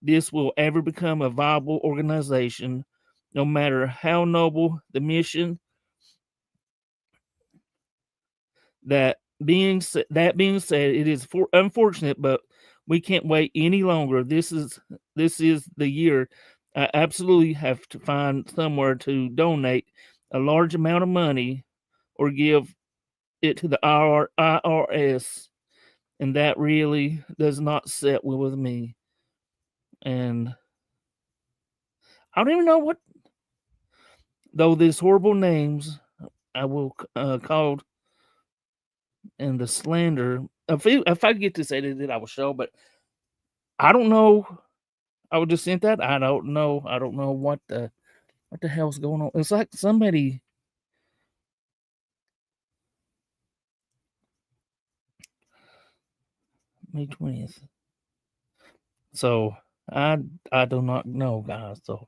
this will ever become a viable organization, no matter how noble the mission. That being said, it is unfortunate, but we can't wait any longer. This is the year. I absolutely have to find somewhere to donate a large amount of money or give it to the IRS, and that really does not sit well with me. And I don't even know what, though these horrible names I will call and the slander. If I get this edited, I will show. But I don't know. I would just sent that. I don't know. I don't know what the hell's going on. It's like somebody. May 20th. So I do not know, guys. So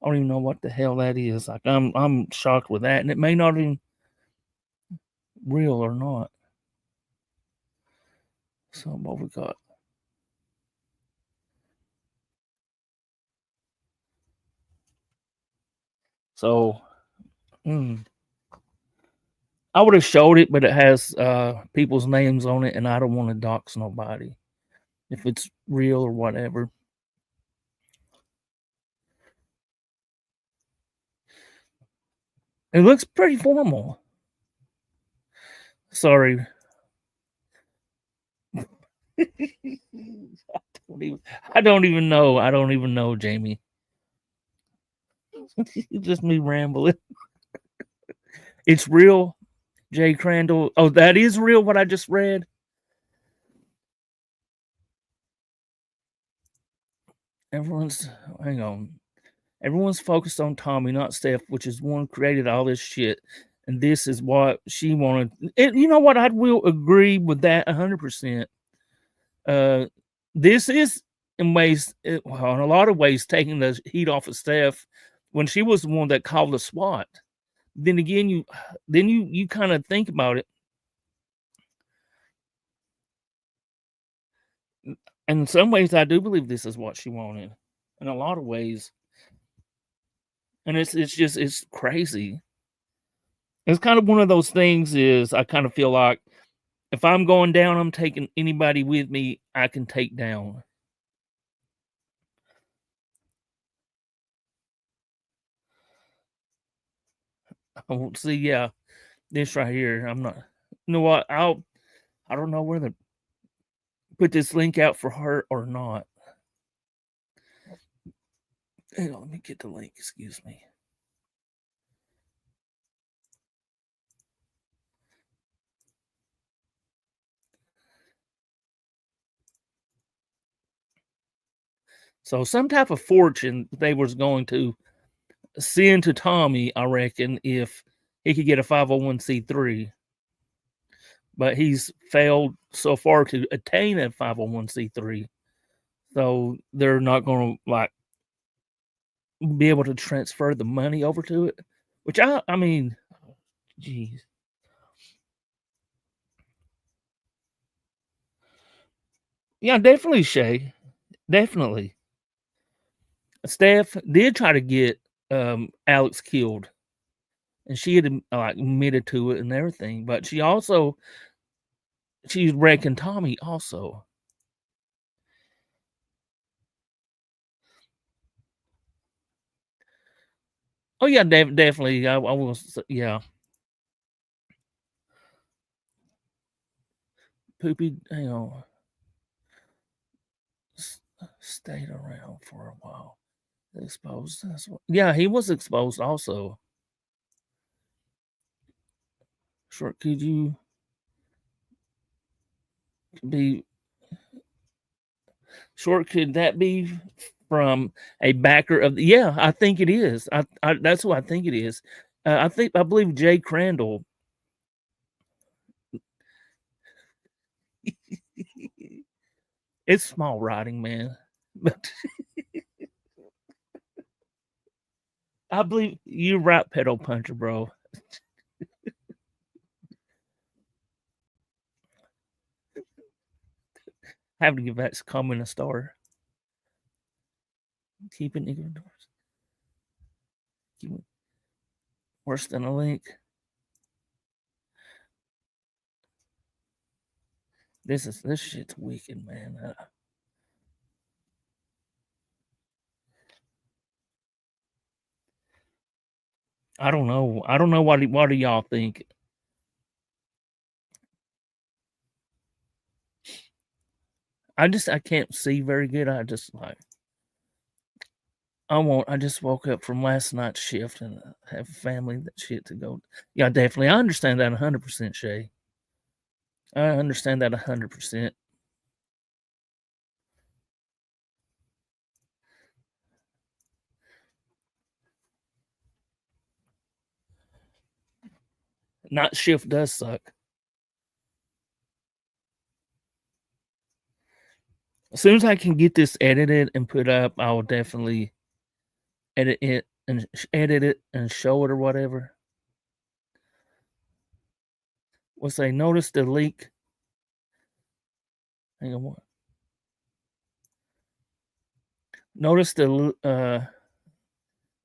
I don't even know what the hell that is. Like I'm shocked with that, and it may not even real or not. So what we got? So I would have showed it, but it has people's names on it, and I don't want to dox nobody if it's real or whatever. It looks pretty formal. Sorry. I don't even know. I don't even know, Jamie. Just me rambling. It's real, Jay Crandall. Oh, that is real. What I just read. Hang on. Everyone's focused on Tommy, not Steph, which is one created all this shit, and this is what she wanted. And you know what? I will agree with that 100%. This is in ways, well, in a lot of ways, taking the heat off of Steph when she was the one that called the SWAT. Then again, you kind of think about it. In some ways, I do believe this is what she wanted. In a lot of ways, and it's crazy. It's kind of one of those things. Is I kind of feel like if I'm going down, I'm taking anybody with me I can take down. Oh, see, yeah, this right here. I'm not. You know what? I don't know whether to put this link out for her or not. Hang on, let me get the link. Excuse me. So some type of fortune they was going to send to Tommy, I reckon, if he could get a 501c3. But he's failed so far to attain a 501c3. So they're not going to like be able to transfer the money over to it. Which I mean, jeez. Yeah, definitely, Shay. Definitely. Steph did try to get Alex killed, and she had like admitted to it and everything. But she's wrecking Tommy also. Oh yeah, definitely. I will. Yeah, Poopy. Hang on. Stayed around for a while. Exposed. Yeah, he was exposed also. Short, could you be short? Could that be from a backer of the? Yeah, I think it is. That's who I think it is. I believe Jay Crandall. It's small writing, man, but I believe you're right, pedal puncher, bro. Have to give that comment a star. Keep it nigga doors. Keep it worse than a link. This shit's wicked, man. I don't know. I don't know what do y'all think. I can't see very good. I just like I won't. I just woke up from last night's shift and have a family that shit to go. Yeah, definitely. I understand that 100%, Shay. I understand that 100%. Night shift does suck. As soon as I can get this edited and put up, I will definitely edit it and show it or whatever. What's say? Notice the leak. Hang on. What? Notice the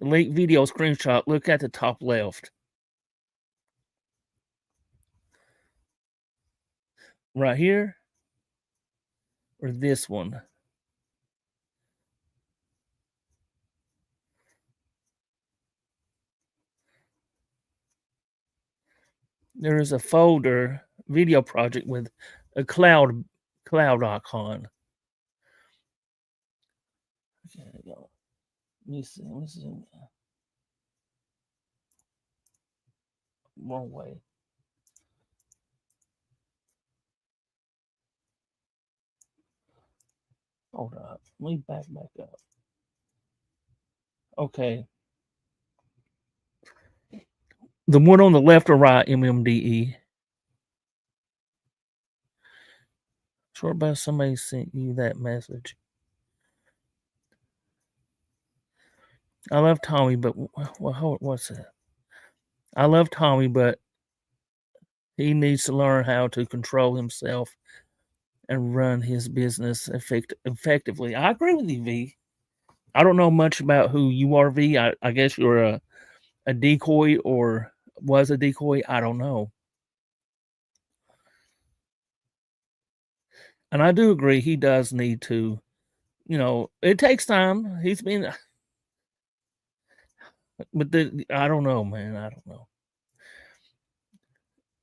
leak video screenshot. Look at the top left. Right here or this one. There is a folder video project with a cloud icon. Okay, there you go. Let me see. Wrong way. Hold up. Let me back up. Okay. The one on the left or right, MMDE. Sure about somebody sent you that message. I love Tommy, but what's that? I love Tommy, but he needs to learn how to control himself and run his business effectively. I agree with you, V. I don't know much about who you are, V. I guess you're a decoy or was a decoy. I don't know. And I do agree he does need to, it takes time. He's been, but I don't know, man. I don't know.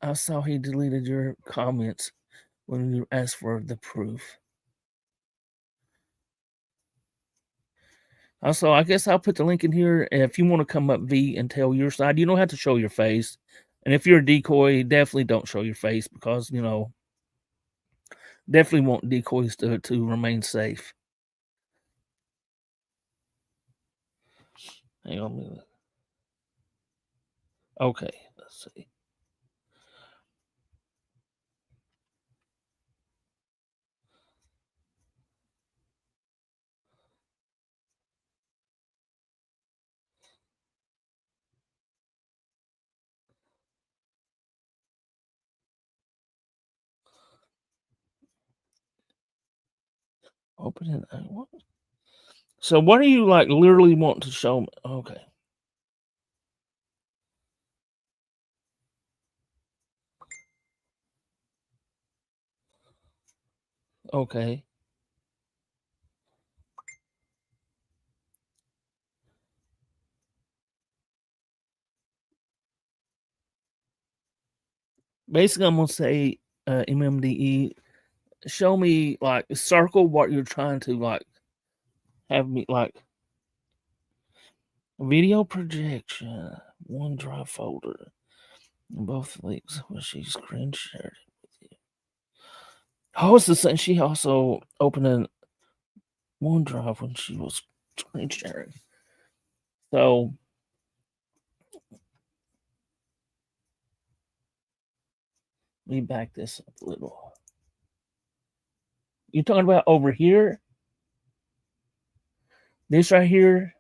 I saw he deleted your comments when you asked for the proof. Also, I guess I'll put the link in here. If you want to come up, V, and tell your side, you don't have to show your face. And if you're a decoy, definitely don't show your face because, definitely want decoys to remain safe. Hang on a minute. Okay, let's see. Open it. What? So what do you literally want to show me? Okay. Okay. Basically, I'm gonna say MMDE. Show me circle what you're trying to have me video projection OneDrive folder in both links where she screen shared it with you. Oh, it's the same. She also opened a OneDrive when she was screen sharing. So let me back this up a little. You're talking about over here? This right here?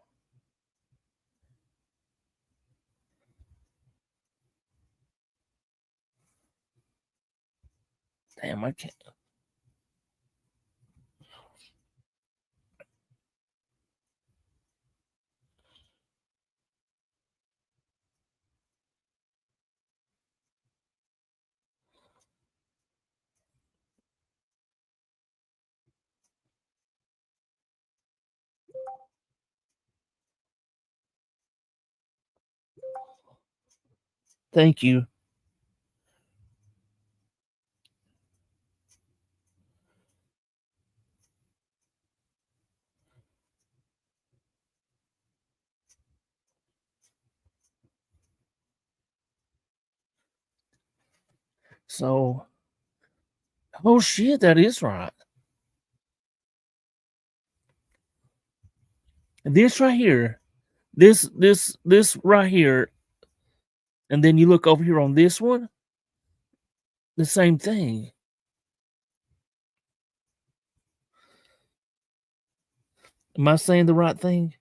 Damn, I can't. Thank you. So, oh shit, that is right. This right here, this right here, and then you look over here on this one, the same thing. Am I saying the right thing?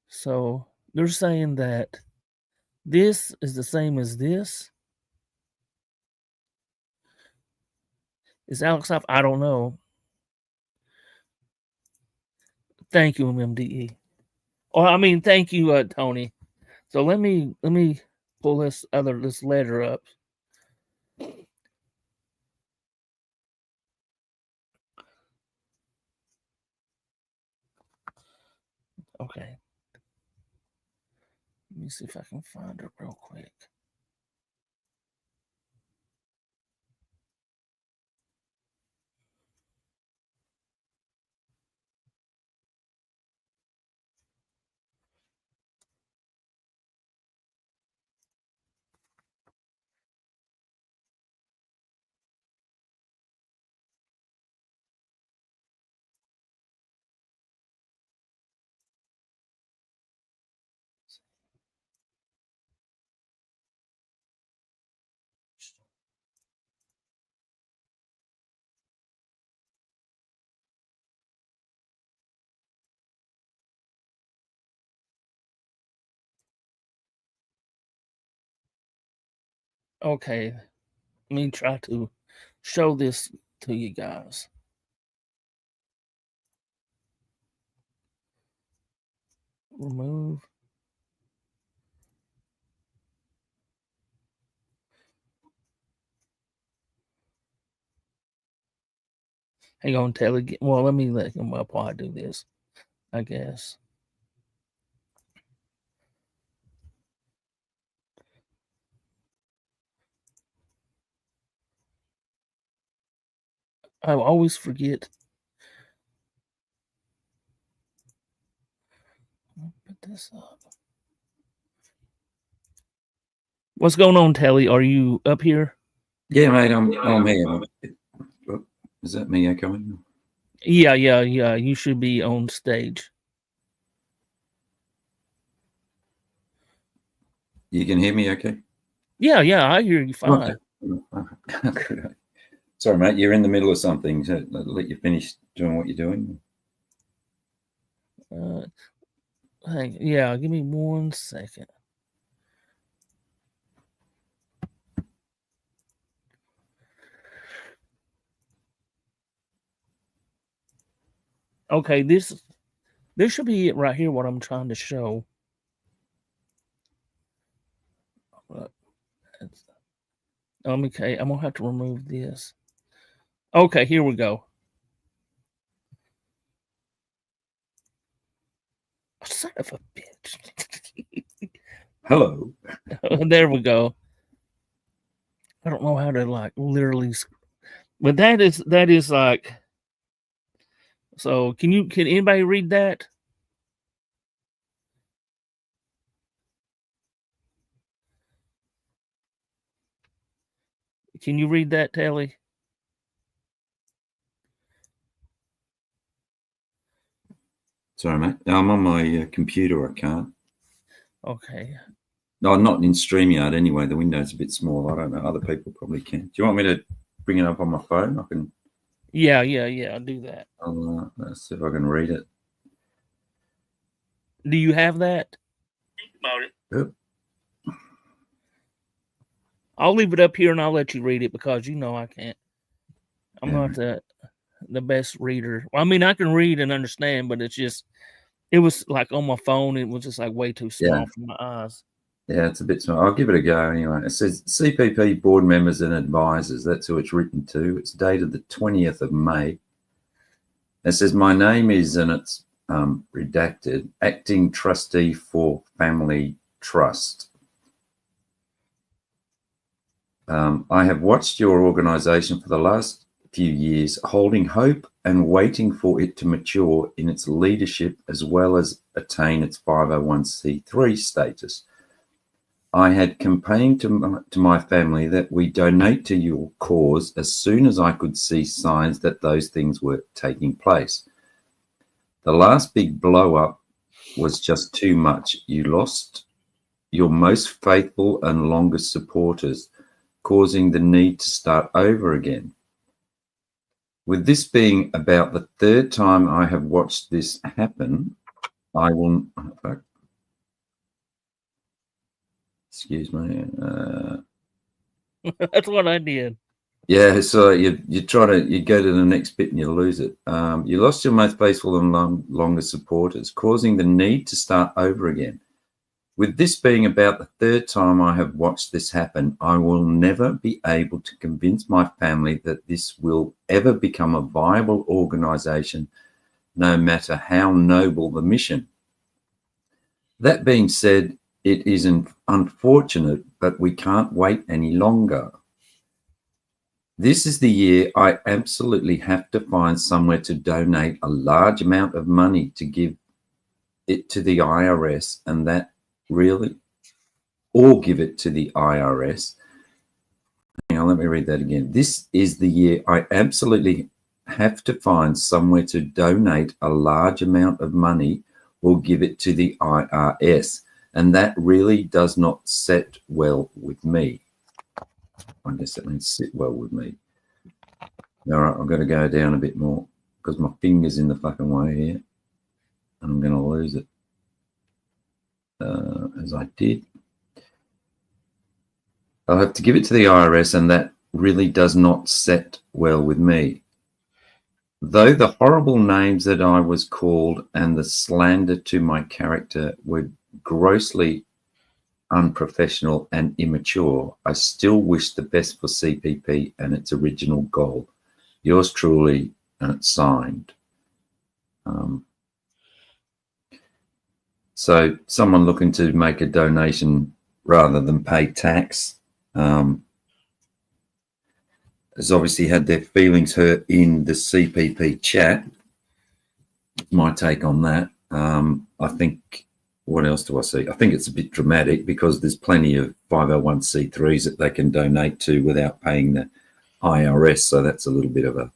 So they're saying that this is the same as this. Is Alex off? I don't know. Thank you, MMDE. Or I mean, thank you, Tony. So let me pull this letter up. Okay. Let me see if I can find it real quick. Okay. Let me try to show this to you guys. Remove. Hang on, Telly. Well, let me let him up while I do this, I guess. I always forget. Put this up. What's going on, Telly? Are you up here? Yeah, mate, I'm here. Is that me echoing? Yeah. You should be on stage. You can hear me okay? Yeah, I hear you fine. Okay. Sorry, mate, you're in the middle of something. So I'll let you finish doing what you're doing. Yeah, give me 1 second. Okay, this should be it right here, what I'm trying to show. Okay, I'm gonna have to remove this. Okay, here we go. Son of a bitch. Hello. There we go. I don't know how to like literally, but that is like. So can anybody read that? Can you read that, Telly? Sorry, mate. I'm on my computer. I can't. Okay. No, not in StreamYard anyway. The window's a bit small. I don't know. Other people probably can. Do you want me to bring it up on my phone? I can. Yeah. I'll do that. Let's see if I can read it. Do you have that? Think about it. Yep. I'll leave it up here and I'll let you read it because I can't. I'm not the best reader. Well, I mean, I can read and understand, but it was like on my phone. It was just like way too small for my eyes. Yeah, it's a bit small. I'll give it a go anyway. It says CPP board members and advisors. That's who it's written to. It's dated the 20th of May. It says, my name is, and it's redacted, acting trustee for Family Trust. I have watched your organisation for the last few years, holding hope and waiting for it to mature in its leadership as well as attain its 501c3 status. I had campaigned to my family that we donate to your cause as soon as I could see signs that those things were taking place. The last big blow up was just too much. You lost your most faithful and longest supporters, causing the need to start over again. With this being about the third time I have watched this happen, I will... excuse me. That's what I did. Yeah, so you go to the next bit and you lose it. You lost your most faithful and longest supporters, causing the need to start over again. With this being about the third time I have watched this happen, I will never be able to convince my family that this will ever become a viable organization, no matter how noble the mission. That being said, it is unfortunate, but we can't wait any longer. This is the year I absolutely have to find somewhere to donate a large amount of money to give it to the IRS, and that really, or give it to the IRS. Hang on, let me read that again. This is the year I absolutely have to find somewhere to donate a large amount of money or give it to the IRS, and that really does not sit well with me. I guess that means sit well with me. All right, I'm going to go down a bit more because my finger's in the fucking way here and I'm going to lose it as I did. I'll have to give it to the IRS, and that really does not sit well with me. Though the horrible names that I was called and the slander to my character were grossly unprofessional and immature, I still wish the best for CPP and its original goal. Yours truly, signed. So someone looking to make a donation rather than pay tax has obviously had their feelings hurt in the CPP chat. My take on that. I think, what else do I see? I think it's a bit dramatic because there's plenty of 501c3s that they can donate to without paying the IRS. So that's a little bit of a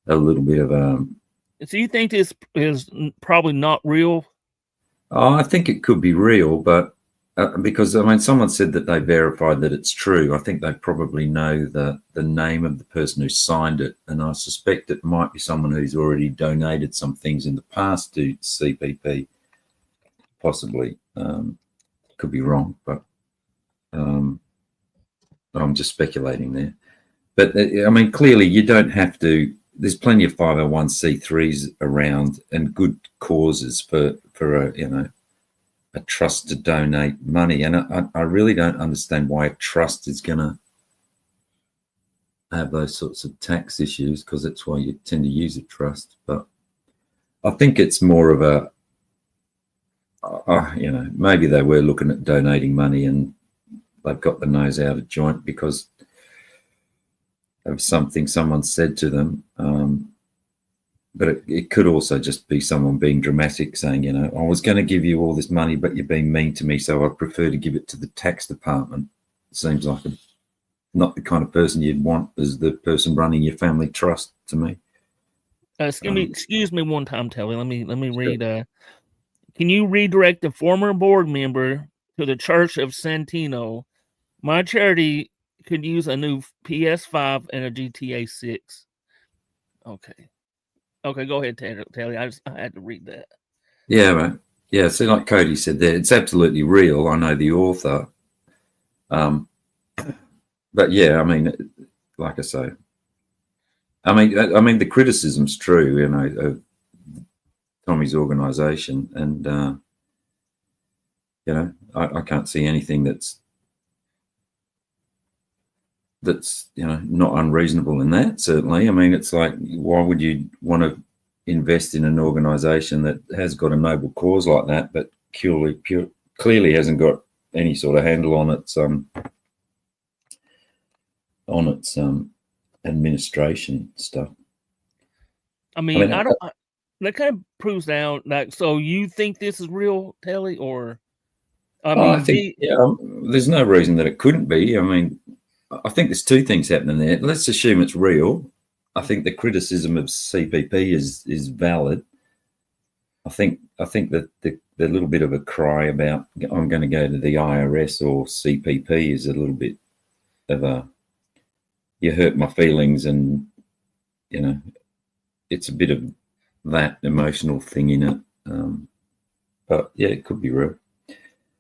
So you think this is probably not real? Oh, I think it could be real, but because, I mean, someone said that they verified that it's true. I think they probably know the name of the person who signed it, and I suspect it might be someone who's already donated some things in the past to CPP, possibly. Could be wrong, but I'm just speculating there. But, I mean, clearly you don't have to. There's plenty of 501c3s around and good causes for a trust to donate money, and I really don't understand why a trust is going to have those sorts of tax issues, because that's why you tend to use a trust. But I think it's more of a maybe they were looking at donating money and they've got the nose out of joint because of something someone said to them. But it could also just be someone being dramatic, saying, I was going to give you all this money, but you're being mean to me, so I prefer to give it to the tax department. It seems like not the kind of person you'd want as the person running your family trust to me. Excuse me one time, Telly. Let me read. Can you redirect a former board member to the Church of Santino? My charity could use a new PS5 and a GTA 6. Okay, go ahead, Telly. I had to read that. Yeah, right. Yeah, see, like Cody said there, it's absolutely real. I know the author. But yeah, I mean, like I say, I mean, the criticism's true, of Tommy's organisation, and I can't see anything that's not unreasonable in that. Certainly, I mean, it's like, why would you want to invest in an organisation that has got a noble cause like that, but clearly hasn't got any sort of handle on its administration stuff. I mean, that kind of proves down. Like, so you think this is real, Telly, or I think there's no reason that it couldn't be. I mean, I think there's two things happening there. Let's assume it's real. I think the criticism of CPP is valid. I think that the little bit of a cry about I'm going to go to the IRS or CPP is a little bit of a you hurt my feelings, and it's a bit of that emotional thing in it. But yeah, it could be real,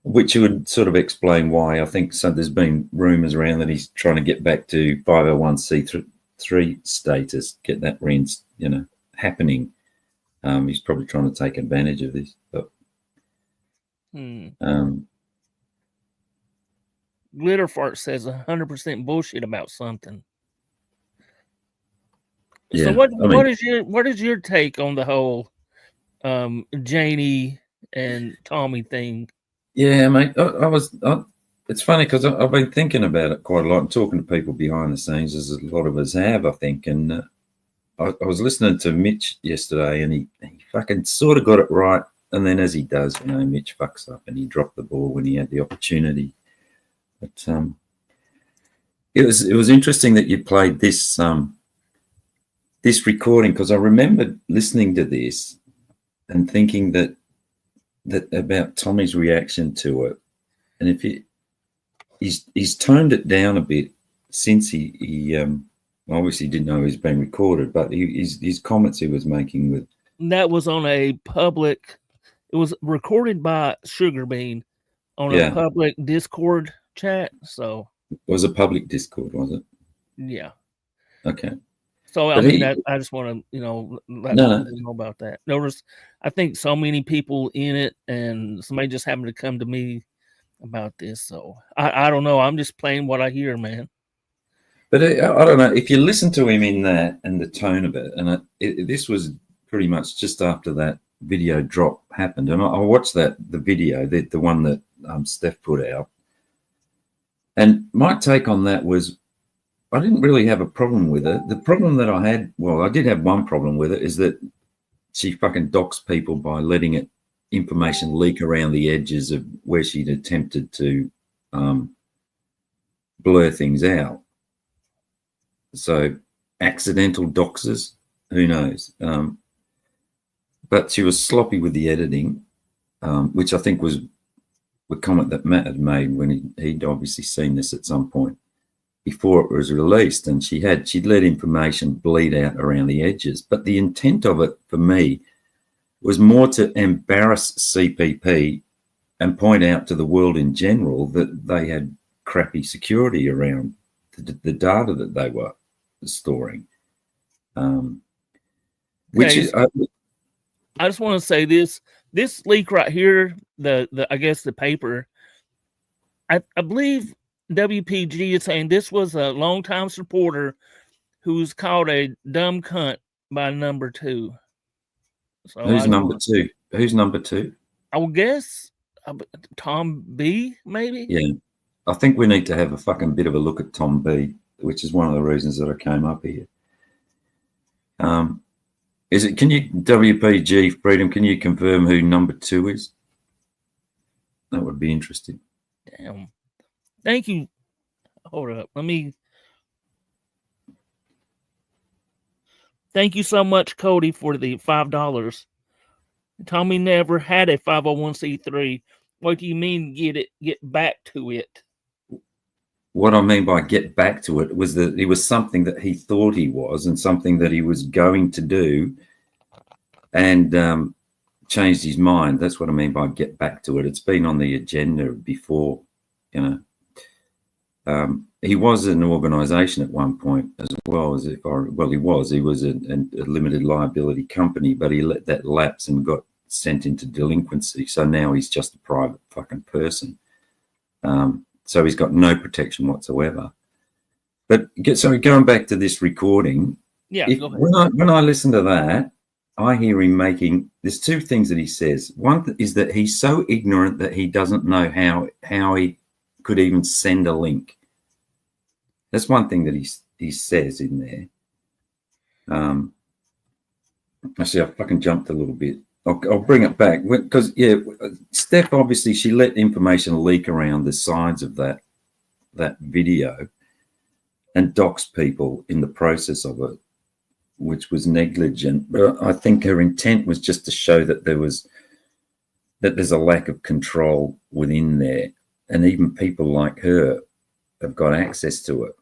which would sort of explain why I think there's been rumours around that he's trying to get back to 501c3 status, get that happening. He's probably trying to take advantage of this, but Glitterfart says 100% bullshit about something. Yeah, so what is your take on the whole Janie and Tommy thing? Yeah, mate. It's funny because I've been thinking about it quite a lot and talking to people behind the scenes, as a lot of us have, I think. And I was listening to Mitch yesterday, and he fucking sort of got it right. And then, as he does, Mitch fucks up, and he dropped the ball when he had the opportunity. But it was interesting that you played this this recording, because I remember listening to this and thinking that about Tommy's reaction to it, and if he's toned it down a bit since he obviously didn't know he was being recorded, but his comments he was making with that was on a public. It was recorded by Sugar Bean on a public Discord chat. So it was a public Discord, was it? Yeah. Okay. So I just want to let people know about that. There was, I think, so many people in it, and somebody just happened to come to me about this. So I don't know. I'm just playing what I hear, man. But I don't know if you listen to him in that and the tone of it, and this was pretty much just after that video drop happened, and I watched the video, the one that Steph put out, and my take on that was I didn't really have a problem with it. The problem that I had, I did have one problem with it, is that she fucking doxed people by letting information leak around the edges of where she'd attempted to blur things out. So accidental doxes, who knows? But she was sloppy with the editing, which I think was the comment that Matt had made when he'd obviously seen this at some point before it was released, and she'd let information bleed out around the edges. But the intent of it for me was more to embarrass CPP and point out to the world in general that they had crappy security around the data that they were storing. Which is, I just want to say this leak right here, I guess the paper, I believe WPG is saying this was a longtime supporter who's called a dumb cunt by number 2. So who's number 2? Who's number 2? I would guess Tom B, maybe. Yeah, I think we need to have a fucking bit of a look at Tom B, which is one of the reasons that I came up here. Is it? Can you WPG Freedom? Can you confirm who number 2 is? That would be interesting. Damn. Thank you. Hold up. Thank you so much, Cody, for the $5. Tommy never had a 501c3. What do you mean get back to it? What I mean by get back to it was that it was something that he thought he was, and something that he was going to do, and changed his mind. That's what I mean by get back to it. It's been on the agenda before, He was an organisation at one point as well. He was a limited liability company, but he let that lapse and got sent into delinquency. So now he's just a private fucking person. So he's got no protection whatsoever. But going back to this recording, go ahead. When I listen to that, I hear him there's two things that he says. One is that he's so ignorant that he doesn't know how he could even send a link. That's one thing that he he says in there. Actually, I fucking jumped a little bit. I'll bring it back because Steph obviously she let information leak around the sides of that video and doxed people in the process of it, which was negligent. But I think her intent was just to show that there's a lack of control within there, and even people like her have got access to it.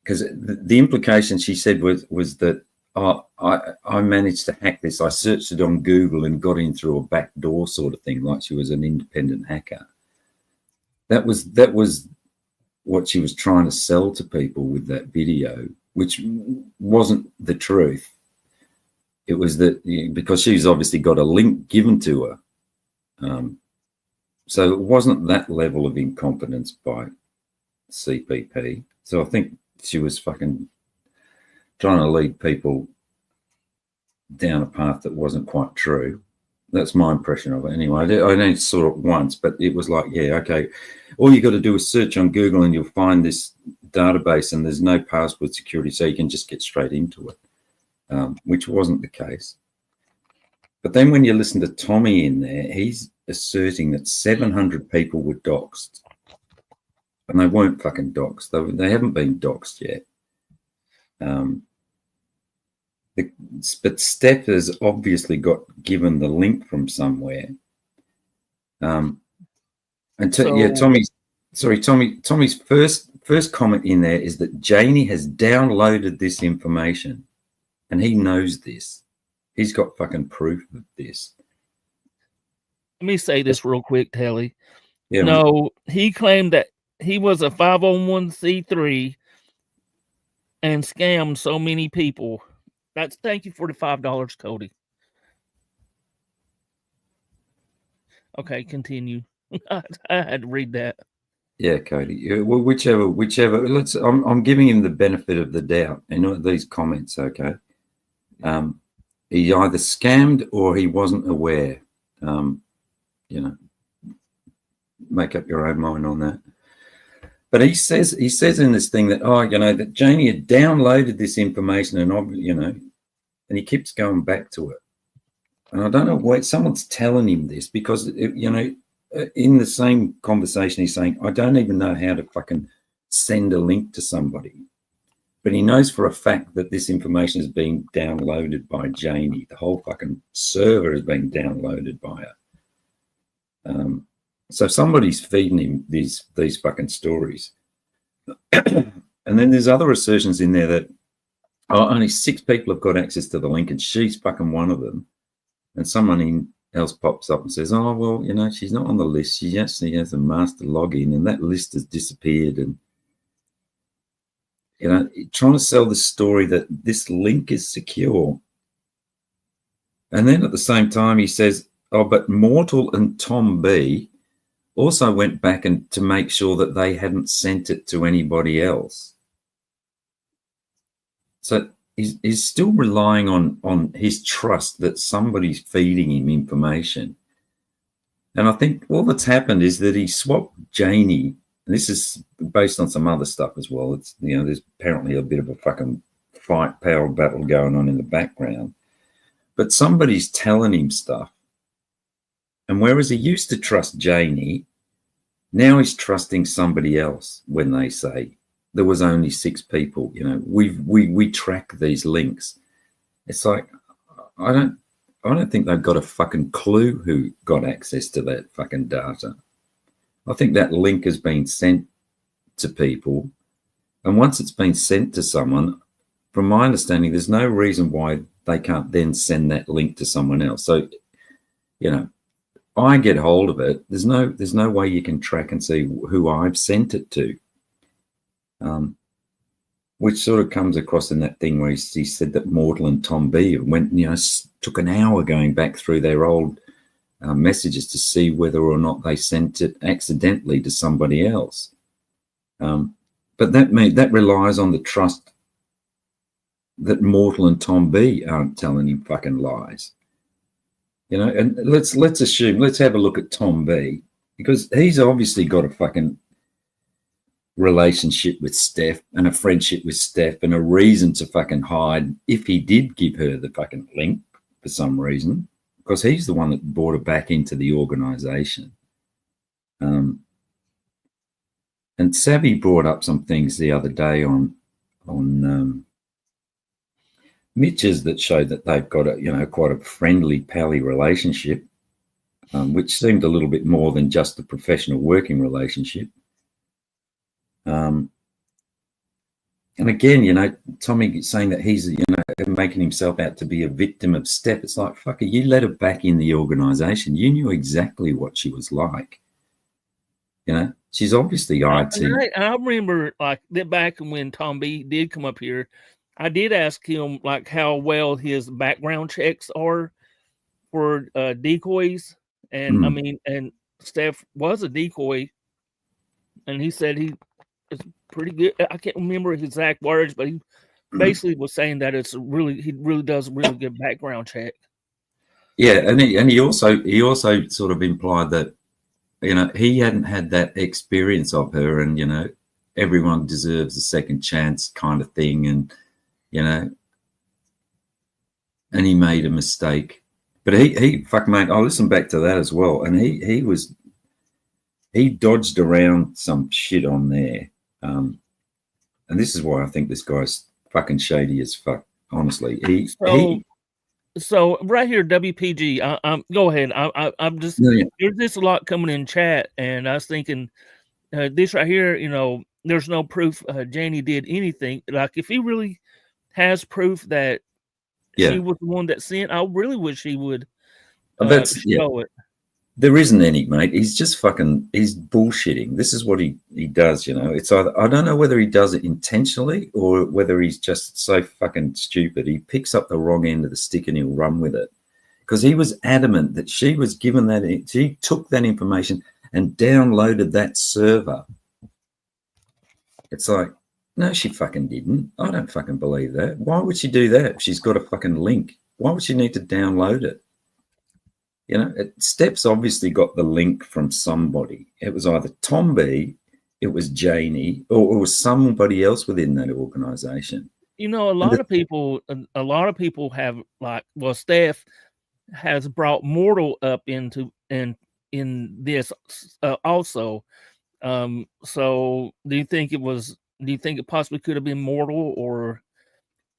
Because the implication she said was that I managed to hack this. I searched it on Google and got in through a back door sort of thing, like she was an independent hacker. That was what she was trying to sell to people with that video, which wasn't the truth. It was that because she's obviously got a link given to her. So it wasn't that level of incompetence by CPP. So I think she was fucking trying to lead people down a path that wasn't quite true. That's my impression of it anyway. I only saw it once, but it was like, yeah, okay, all you got to do is search on Google and you'll find this database and there's no password security, so you can just get straight into it, which wasn't the case. But then when you listen to Tommy in there, he's asserting that 700 people were doxed. And they weren't fucking doxed. They haven't been doxed yet. But Steph has obviously got given the link from somewhere. Tommy's first comment in there is that Janie has downloaded this information, and he knows this. He's got fucking proof of this. Let me say this real quick, Telly. Yeah, no, he claimed that he was a 501c3 and scammed so many people. Thank you for the $5, Cody. Okay, continue. I had to read that. Yeah, Cody. Yeah, well, whichever. I'm giving him the benefit of the doubt in these comments. Okay. He either scammed or he wasn't aware. Make up your own mind on that. But he says in this thing that that Janie had downloaded this information and he keeps going back to it. And I don't know why someone's telling him this, because in the same conversation he's saying, I don't even know how to fucking send a link to somebody. But he knows for a fact that this information is being downloaded by Janie. The whole fucking server is being downloaded by her. So somebody's feeding him these fucking stories. And then there's other assertions in there that only 6 people have got access to the link, and she's fucking one of them. And someone else pops up and says, oh, well, she's not on the list. She actually has a master login, and that list has disappeared. And, trying to sell the story that this link is secure. And then at the same time, he says, oh, but Mortal and Tom B also went back to make sure that they hadn't sent it to anybody else. So he's still relying on his trust that somebody's feeding him information. And I think all that's happened is that he swapped Janie, and this is based on some other stuff as well. It's there's apparently a bit of a fucking power battle going on in the background. But somebody's telling him stuff. And whereas he used to trust Janie, now he's trusting somebody else when they say there was only 6 people. We track these links. It's like I don't think they've got a fucking clue who got access to that fucking data. I think that link has been sent to people, and once it's been sent to someone, from my understanding, there's no reason why they can't then send that link to someone else. So, I get hold of it. There's no way you can track and see who I've sent it to. Which sort of comes across in that thing where he said that Mortal and Tom B went, took an hour going back through their old messages to see whether or not they sent it accidentally to somebody else. But that relies on the trust that Mortal and Tom B aren't telling him fucking lies. And let's have a look at Tom B, because he's obviously got a fucking relationship with Steph and a friendship with Steph and a reason to fucking hide if he did give her the fucking link for some reason, because he's the one that brought her back into the organization. And Savvy brought up some things the other day on Mitch's that showed that they've got a quite a friendly pally relationship, which seemed a little bit more than just a professional working relationship. And again, Tommy saying that he's making himself out to be a victim of Steph. It's like, fucker, you let her back in the organization. You knew exactly what she was like. She's obviously IT. I remember like back when Tom B did come up here, I did ask him like how well his background checks are for decoys, and I mean, and Steph was a decoy, and he said he is pretty good. I can't remember his exact words, but he basically was saying that he really does a really good background check. Yeah, and he also sort of implied that he hadn't had that experience of her, and everyone deserves a second chance kind of thing, and and he made a mistake. But he fuck mate, I listened back to that as well, and he dodged around some shit on there, and this is why I think this guy's fucking shady as fuck. Honestly, So right here, WPG. Go ahead. I'm just there's just a lot coming in chat, and I was thinking this right here. There's no proof Janie did anything. Like if he really has proof that she was the one that sent, I really wish he would show it. There isn't any, mate. He's just he's bullshitting. This is what he does, It's either, I don't know whether he does it intentionally or whether he's just so fucking stupid. He picks up the wrong end of the stick and he'll run with it. Because he was adamant that she was given that, she took that information and downloaded that server. It's like, no, she fucking didn't. I don't fucking believe that. Why would she do that? She's got a fucking link. Why would she need to download it? Steph's obviously got the link from somebody. It was either Tom B, it was Janie, or it was somebody else within that organization. A lot of people have Steph has brought Mortal up into in this also. So do you think it possibly could have been Mortal or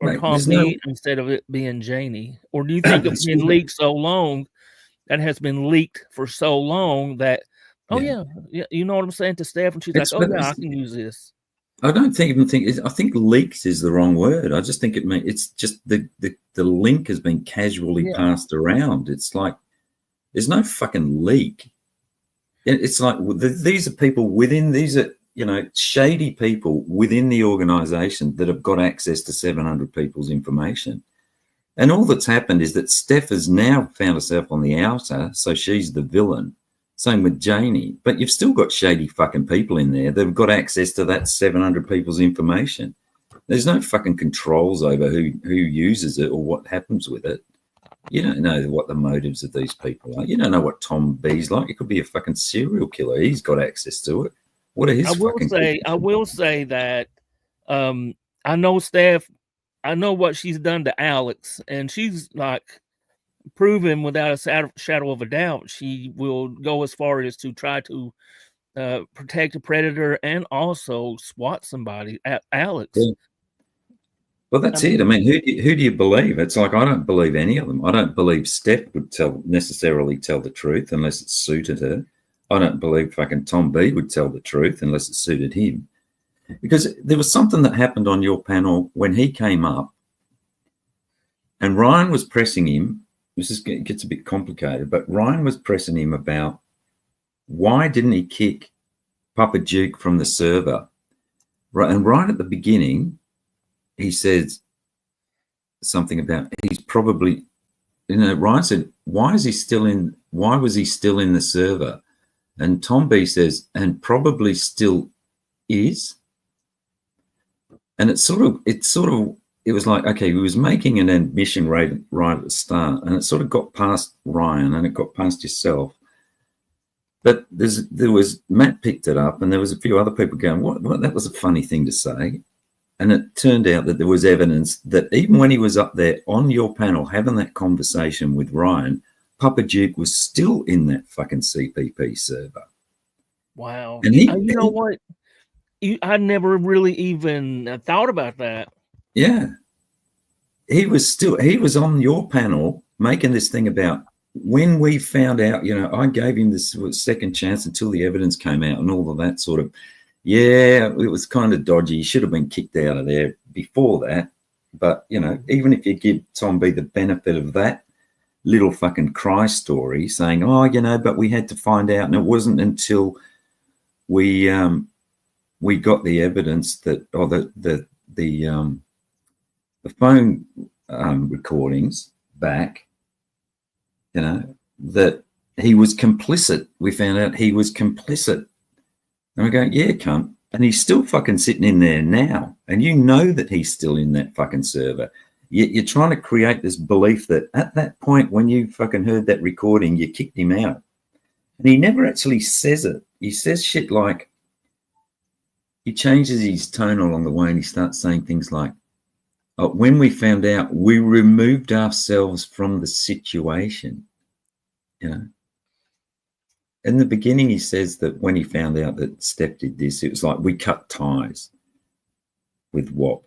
Tom B instead of it being Janie? Or do you think it's been leaked so long? That has been leaked for so long that, you know what I'm saying to Steph, and she's like, "Oh yeah, I can use this." I don't even think. I think leaked is the wrong word. I just think it's just the link has been casually passed around. It's like there's no fucking leak. It's like these are people within. These are shady people within the organisation that have got access to 700 people's information. And all that's happened is that Steph has now found herself on the outer, so she's the villain. Same with Janie. But you've still got shady fucking people in there that have got access to that 700 people's information. There's no fucking controls over who uses it or what happens with it. You don't know what the motives of these people are. You don't know what Tom B's like. It could be a fucking serial killer. He's got access to it. What are his I will say that I know Steph. I know what she's done to Alex, and she's like proven without a shadow of a doubt she will go as far as to try to protect a predator and also swat somebody at Alex. Yeah. Well, that's it. I mean, who do you believe? It's like I don't believe any of them. I don't believe Steph would necessarily tell the truth unless it suited her. I don't believe fucking Tom B would tell the truth unless it suited him. Because there was something that happened on your panel when he came up and Ryan was pressing him. It gets a bit complicated, but Ryan was pressing him about why didn't he kick Papa Duke from the server? Right, and right at the beginning, he says something about he's probably, Ryan said, why was he still in the server? And Tom B says, and probably still is. And it was like, okay, he was making an admission right at the start, and it sort of got past Ryan and it got past yourself. But there was Matt picked it up, and there was a few other people going, "What? That was a funny thing to say." And it turned out that there was evidence that even when he was up there on your panel having that conversation with Ryan, Papa Duke was still in that fucking CPP server. Wow. And You know what? I never really even thought about that. Yeah. He was on your panel making this thing about when we found out, I gave him this second chance until the evidence came out and all of that sort of, yeah, it was kind of dodgy. He should have been kicked out of there before that. But, even if you give Tom B the benefit of that little fucking cry story saying, but we had to find out. And it wasn't until we got the evidence that, or the phone recordings back, that he was complicit. We found out he was complicit. And we go, yeah, cunt. And he's still fucking sitting in there now. And you know that he's still in that fucking server. You're trying to create this belief that at that point when you fucking heard that recording, you kicked him out. And he never actually says it. He says shit like, he changes his tone along the way and he starts saying things like, when we found out, we removed ourselves from the situation. In the beginning, he says that when he found out that Steph did this, it was like we cut ties with WAP.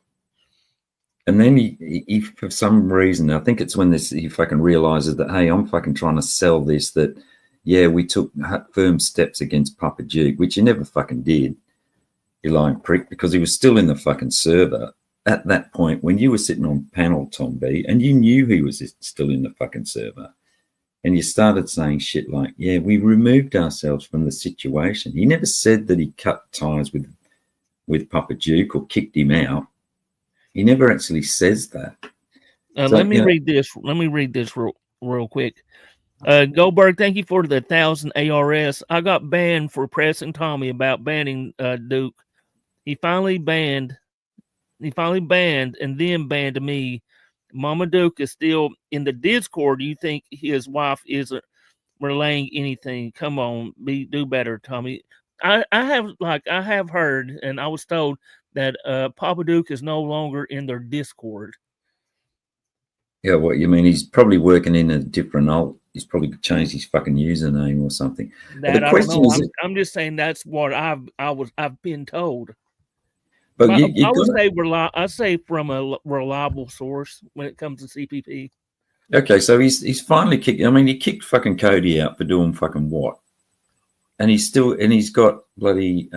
And then he for some reason, I think it's when he fucking realizes that, hey, I'm fucking trying to sell this, that, yeah, we took firm steps against Papa Duke, which he never fucking did, you lying prick, because he was still in the fucking server at that point when you were sitting on panel, Tom B, and you knew he was still in the fucking server. And you started saying shit like, yeah, we removed ourselves from the situation. He never said that he cut ties with Papa Duke or kicked him out. He never actually says that. Let me read this. Let me read this real quick. Goldberg, thank you for the 1,000 ARS. I got banned for pressing Tommy about banning Duke. He finally banned and then banned me. Mama Duke is still in the Discord. Do you think his wife isn't relaying anything? Come on, do better, Tommy. I have heard, and I was told that Papa Duke is no longer in their Discord. Yeah, what you mean? He's probably working in a different alt. He's probably changed his fucking username or something. That I don't know. I'm just saying that's what I've been told. But I say from a reliable source when it comes to CPP. Okay, so he's finally kicked. I mean, he kicked fucking Cody out for doing fucking what? And he's got bloody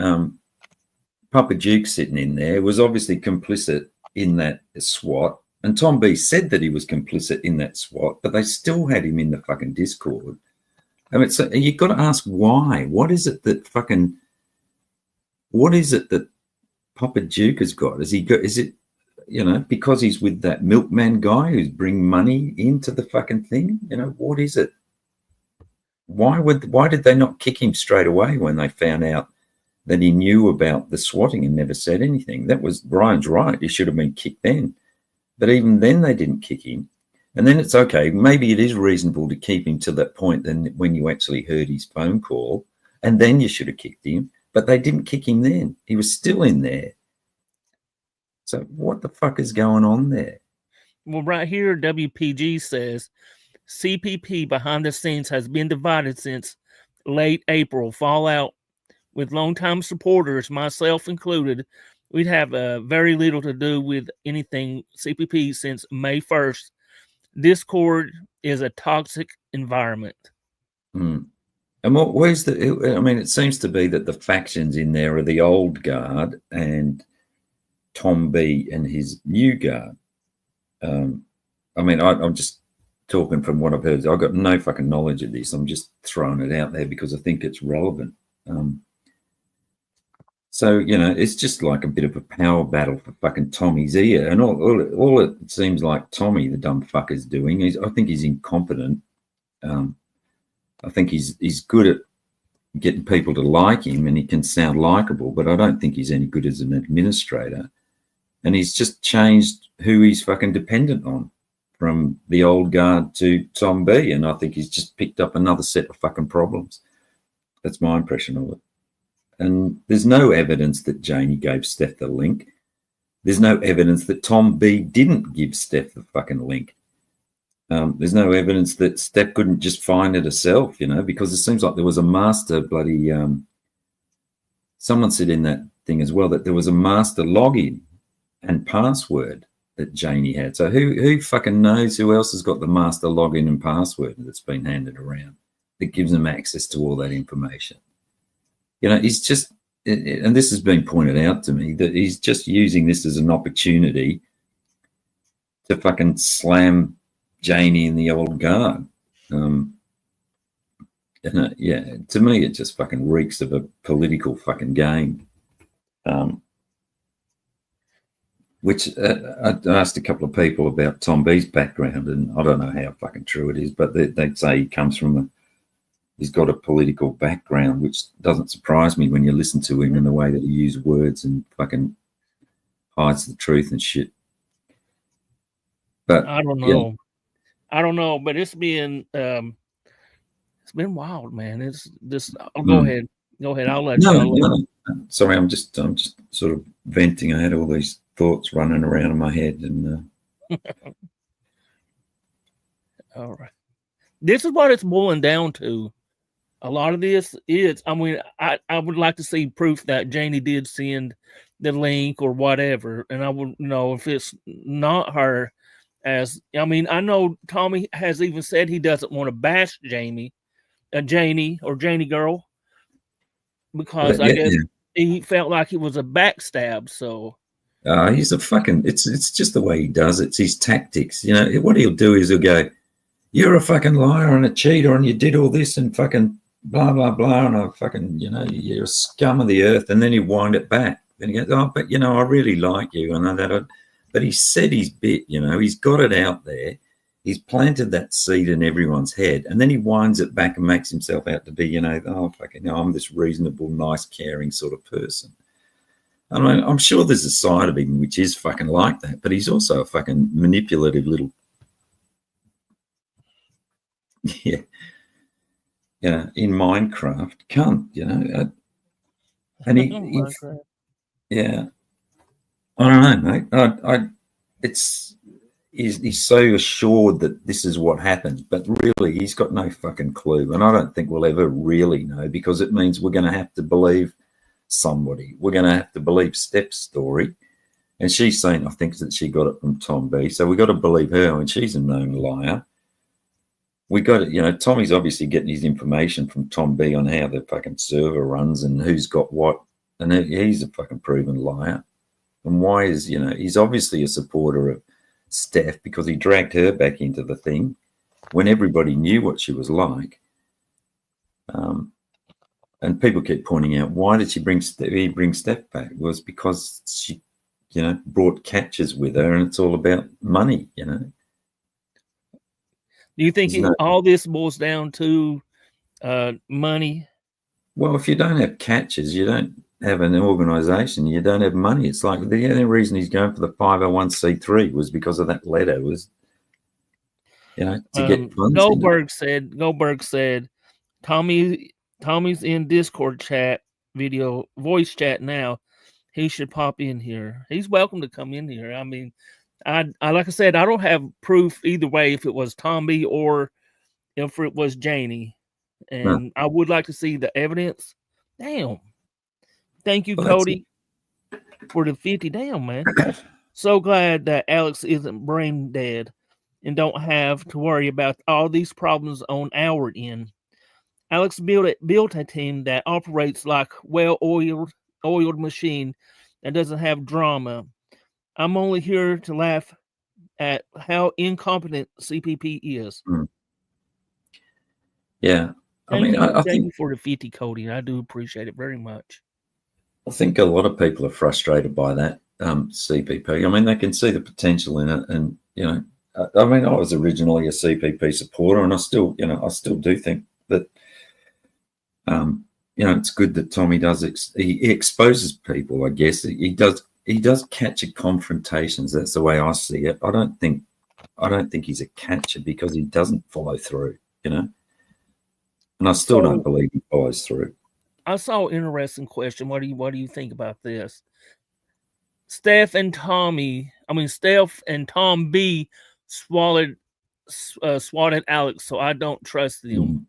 Papa Duke sitting in there, was obviously complicit in that SWAT. And Tom B said that he was complicit in that SWAT, but they still had him in the fucking Discord. I mean, so you've got to ask why. What is it that Papa Duke has got? Is it, because he's with that milkman guy who's bringing money into the fucking thing? What is it? Why did they not kick him straight away when they found out that he knew about the swatting and never said anything? That was Brian's right. He should have been kicked then. But even then they didn't kick him. And then it's okay. Maybe it is reasonable to keep him to that point then when you actually heard his phone call, and then you should have kicked him. But they didn't kick him then. He was still in there. So what the fuck is going on there? Well, right here, WPG says, CPP behind the scenes has been divided since late April. Fallout with longtime supporters, myself included. We'd have very little to do with anything CPP since May 1st. Discord is a toxic environment. And where's it seems to be that the factions in there are the old guard and Tom B and his new guard. I'm just talking from what I've heard. I've got no fucking knowledge of this. I'm just throwing it out there because I think it's relevant. So, it's just like a bit of a power battle for fucking Tommy's ear. And all it seems like Tommy, the dumb fucker's doing is, I think he's incompetent. I think he's good at getting people to like him and he can sound likable, but I don't think he's any good as an administrator. And he's just changed who he's fucking dependent on from the old guard to Tom B. And I think he's just picked up another set of fucking problems. That's my impression of it. And there's no evidence that Janie gave Steph the link. There's no evidence that Tom B didn't give Steph the fucking link. There's no evidence that Steph couldn't just find it herself, because it seems like there was a master bloody. Someone said in that thing as well that there was a master login and password that Janie had. So who fucking knows who else has got the master login and password that's been handed around that gives them access to all that information? He's just, and this has been pointed out to me, that he's just using this as an opportunity to fucking slam Janie in the old guard. Yeah, to me, it just fucking reeks of a political fucking game. Which I asked a couple of people about Tom B's background, and I don't know how fucking true it is, but they'd say he comes from he's got a political background, which doesn't surprise me when you listen to him and the way that he uses words and fucking hides the truth and shit. But I don't know. I don't know, but it's been wild, man. It's this. Go ahead. I'll let you. No. Sorry, I'm just sort of venting. I had all these thoughts running around in my head, and all right. This is what it's boiling down to. A lot of this is, I mean, I would like to see proof that Janie did send the link or whatever, and I would know if it's not her. I know Tommy has even said he doesn't want to bash Janie girl, because I guess he felt like it was a backstab. So he's a fucking. It's just the way he does it. It's his tactics. What he'll do is he'll go, "You're a fucking liar and a cheater, and you did all this and fucking blah blah blah, and I fucking you're a scum of the earth," and then he wind it back. Then he goes, "Oh, but I really like you," and that. But he said his bit. He's got it out there. He's planted that seed in everyone's head, and then he winds it back and makes himself out to be, I'm this reasonable, nice, caring sort of person. And I'm sure there's a side of him which is fucking like that, but he's also a fucking manipulative little, in Minecraft cunt, and he yeah, I don't know, mate. He's so assured that this is what happened, but really he's got no fucking clue. And I don't think we'll ever really know, because it means we're going to have to believe somebody. We're going to have to believe Steph's story. And she's saying, I think, that she got it from Tom B. So we got to believe her, and she's a known liar. We got it, Tommy's obviously getting his information from Tom B on how the fucking server runs and who's got what. And he's a fucking proven liar. And why is, he's obviously a supporter of Steph, because he dragged her back into the thing when everybody knew what she was like. And people kept pointing out, why did he bring Steph back? It was because she, brought catches with her, and it's all about money, Do you think all this boils down to money? Well, if you don't have catches, you don't have an organisation, you don't have money. It's like the only reason he's going for the 501c3 was because of that letter, was to get funds. Goldberg said Tommy's in Discord chat, video voice chat now. He should pop in here. He's welcome to come in here. I mean, I like I said, I don't have proof either way if it was Tommy or if it was Janie, and I would like to see the evidence. Damn. Thank you, Cody, for the 50. Damn, man. So glad that Alex isn't brain dead and don't have to worry about all these problems on our end. Alex built a team that operates like well-oiled machine that doesn't have drama. I'm only here to laugh at how incompetent CPP is. Yeah. Thank you for the 50, Cody. I do appreciate it very much. I think a lot of people are frustrated by that CPP. I mean, they can see the potential in it, and I was originally a CPP supporter, and I still do think that it's good that Tommy does. He exposes people. I guess he does catch confrontations. That's the way I see it. I don't think he's a catcher because he doesn't follow through. And I still So don't believe he follows through. I saw an interesting question. What do you think about this? Steph and Tom B swatted Alex, so I don't trust them. Mm.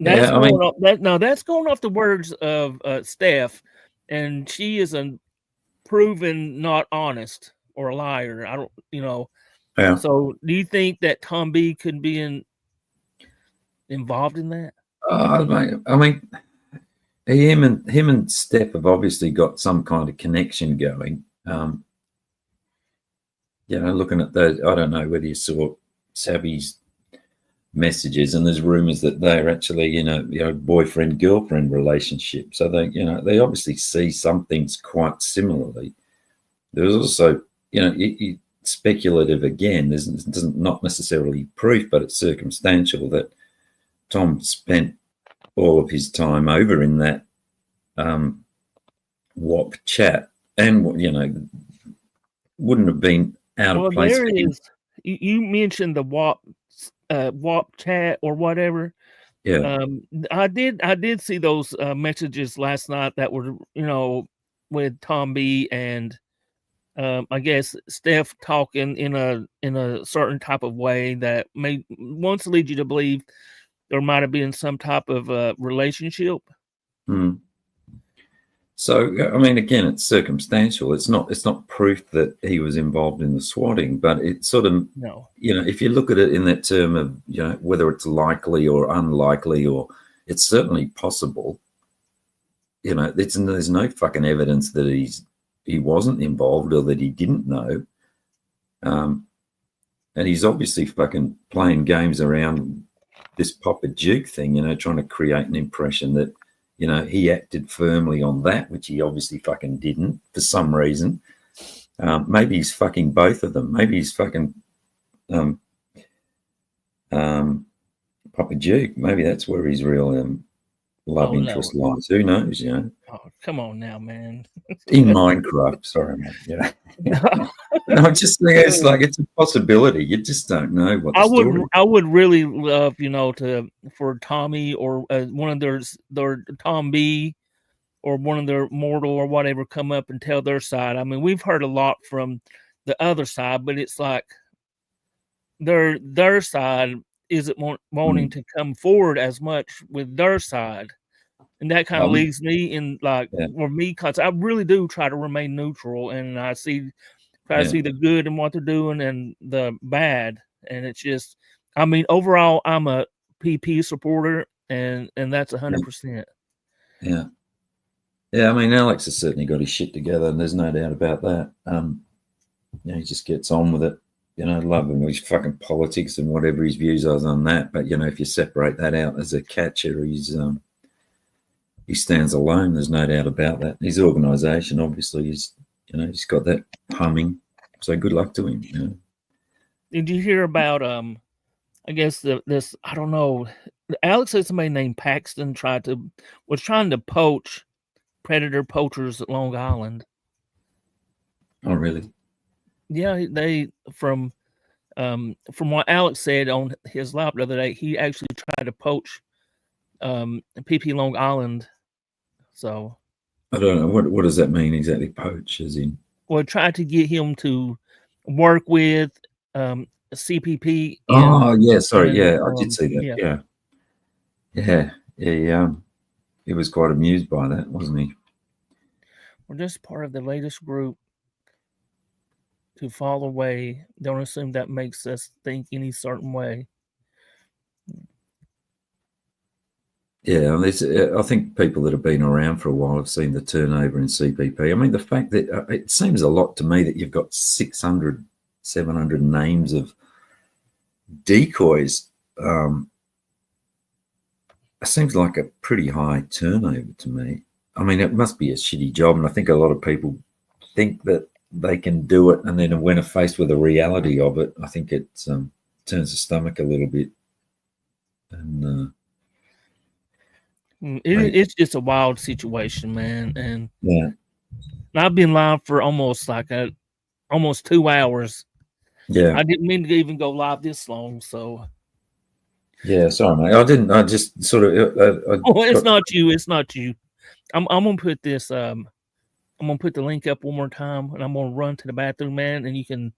That's Yeah, I mean, that's going off the words of Steph, and she is a proven not honest or a liar. I don't, yeah. So, do you think that Tom B could be involved in that? I mean, him and Steph have obviously got some kind of connection going. Looking at those, I don't know whether you saw Savvy's messages, and there's rumors that they're actually boyfriend girlfriend relationship. So they obviously see some things quite similarly. There's also speculative again. There's not necessarily proof, but it's circumstantial that Tom spent all of his time over in that WAP chat, and wouldn't have been out of place There for him. is. You mentioned the WAP chat or whatever. Yeah. I did see those messages last night that were with Tom B and I guess Steph talking in a certain type of way that may once lead you to believe there might have been some type of relationship. Hmm. So I mean, again, it's circumstantial. It's not proof that he was involved in the swatting, but it's sort of if you look at it in that term of whether it's likely or unlikely, or it's certainly possible. There's no fucking evidence that he wasn't involved or that he didn't know. And he's obviously fucking playing games around this Papa Duke thing, trying to create an impression that, he acted firmly on that, which he obviously fucking didn't for some reason. Maybe he's fucking both of them. Maybe he's fucking Papa Duke. Maybe that's where his real love interest lies. Who knows, Oh, come on now, man. In Minecraft, sorry, man. No, just think it's a possibility. You just don't know what the story is. I would really love, for Tommy or one of their Tom B or one of their mortal or whatever come up and tell their side. I mean, we've heard a lot from the other side, but it's like their side isn't wanting to come forward as much with their side. And that kind of leaves me in because I really do try to remain neutral, and I try to see the good in what they're doing and the bad. And it's just, I mean, overall, I'm a PP supporter, and that's 100%. Yeah. Yeah, I mean, Alex has certainly got his shit together, and there's no doubt about that. He just gets on with it. Love him with his fucking politics and whatever his views are on that. But if you separate that out as a catcher, he stands alone. There's no doubt about that. His organisation, obviously, he's got that humming. So good luck to him. Did you hear about I guess this I don't know. Alex said somebody named Paxton was trying to poach predator poachers at Long Island. Oh, really? Yeah, they from what Alex said on his live the other day, he actually tried to poach PP Long Island. So I don't know what does that mean exactly? Poach, as in? Well, tried to get him to work with CPP. Oh yeah, sorry, I did see that. Yeah. He was quite amused by that, wasn't he? We're just part of the latest group to fall away. Don't assume that makes us think any certain way. Yeah, I think people that have been around for a while have seen the turnover in CPP. I mean, the fact that it seems a lot to me that you've got 600, 700 names of decoys. It seems like a pretty high turnover to me. I mean, it must be a shitty job, and I think a lot of people think that they can do it, and then when faced with the reality of it, I think it turns the stomach a little bit. And it's just a wild situation, man. And I've been live for almost 2 hours. Yeah, I didn't mean to even go live this long, so Yeah, sorry, mate. I just sort of. Oh, it's not you. It's not you. I'm gonna put this. I'm gonna put the link up one more time, and I'm gonna run to the bathroom, man. And you can.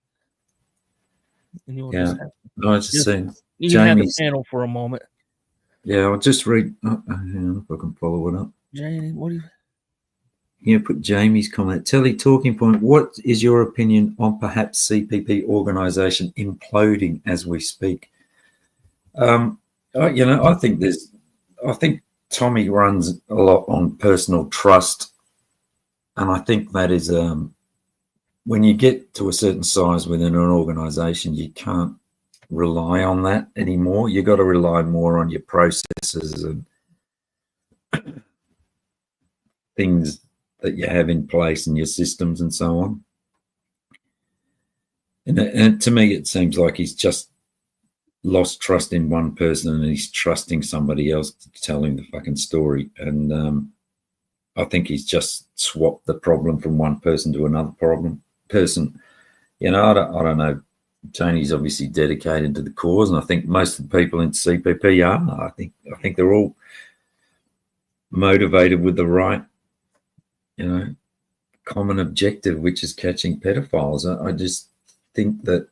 And you'll Yeah, just have, I was just saying. you can have the Jamie's. panel for a moment. Yeah, I'll just read. Hang on, if I can follow it up. Janie, what do you? Yeah, put Jamie's comment. Telly talking point. What is your opinion on perhaps CPP organisation imploding as we speak? I think Tommy runs a lot on personal trust, and I think that is when you get to a certain size within an organisation, you can't rely on that anymore. You got to rely more on your processes and things that you have in place and your systems and so on. And to me, it seems like he's just lost trust in one person and he's trusting somebody else to tell him the fucking story. And I think he's just swapped the problem from one person to another person. I don't know. Tony's obviously dedicated to the cause, and I think most of the people in CPP are. I think they're all motivated with the right, common objective, which is catching pedophiles. I just think that,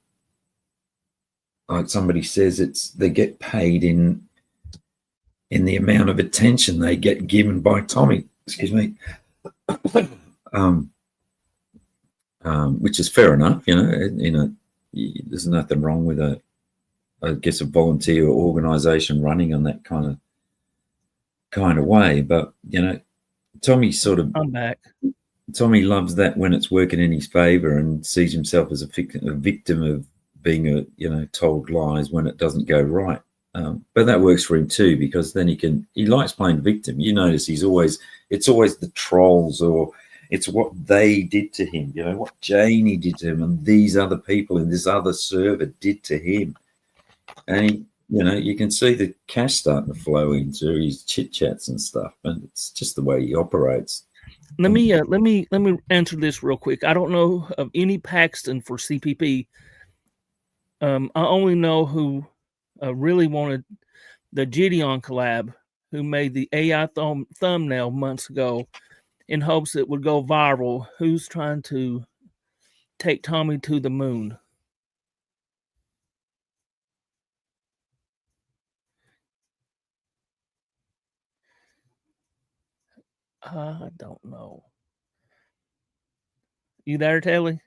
like somebody says, they get paid in the amount of attention they get given by Tommy. Excuse me. Which is fair enough, there's nothing wrong with a volunteer organisation running on that kind of way. But Tommy I'm back. Tommy loves that when it's working in his favour and sees himself as a victim of being told lies when it doesn't go right. But that works for him too, because then he likes playing victim. You notice it's always the trolls, or it's what they did to him, what Janie did to him and these other people in this other server did to him. And you can see the cash starting to flow into his chit chats and stuff, and it's just the way he operates. Let me answer this real quick. I don't know of any Paxton for CPP. I only know who really wanted the Gideon collab, who made the AI thumbnail months ago in hopes it would go viral. Who's trying to take Tommy to the moon? I don't know. You there, Telly?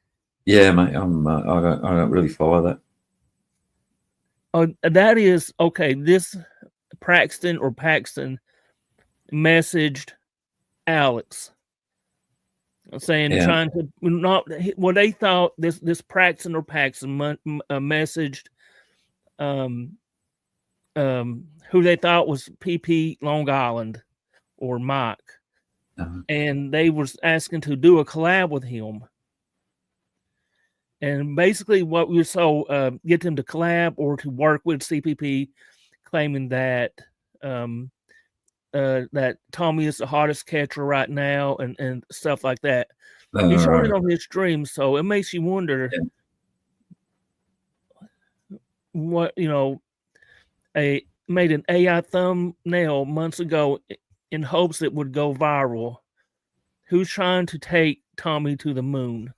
Yeah, mate. I don't really follow that. Oh, that is okay. This Paxton messaged Alex saying, trying to not what they thought this Paxton messaged who they thought was PP Long Island or Mike, and they was asking to do a collab with him. And basically, what we saw get them to collab or to work with CPP, claiming that that Tommy is the hottest catcher right now, and stuff like that. He showed it on his stream, so it makes you wonder what made an AI thumbnail months ago in hopes it would go viral. Who's trying to take Tommy to the moon?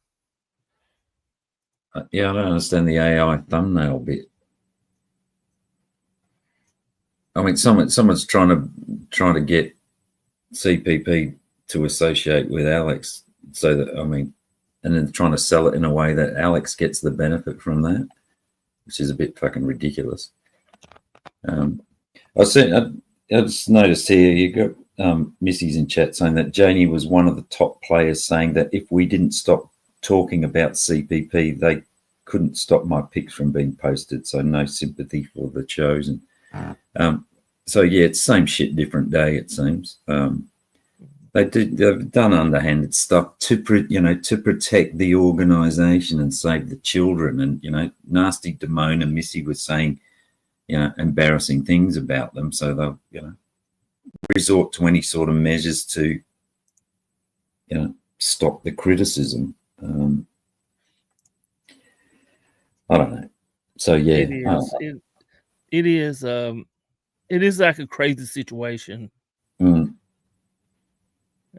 Yeah, I don't understand the AI thumbnail bit. I mean, someone's trying to get CPP to associate with Alex, so that and then trying to sell it in a way that Alex gets the benefit from that, which is a bit fucking ridiculous. I just noticed here you got Missy's in chat saying that Janie was one of the top players, saying that if we didn't stop talking about CPP, they couldn't stop my pics from being posted. So no sympathy for the chosen. So yeah, it's same shit, different day. It seems they've done underhanded stuff to protect the organisation and save the children. And nasty Damone and Missy was saying embarrassing things about them. So they'll resort to any sort of measures to stop the criticism. I don't know. So yeah, it is. it is like a crazy situation. Mm.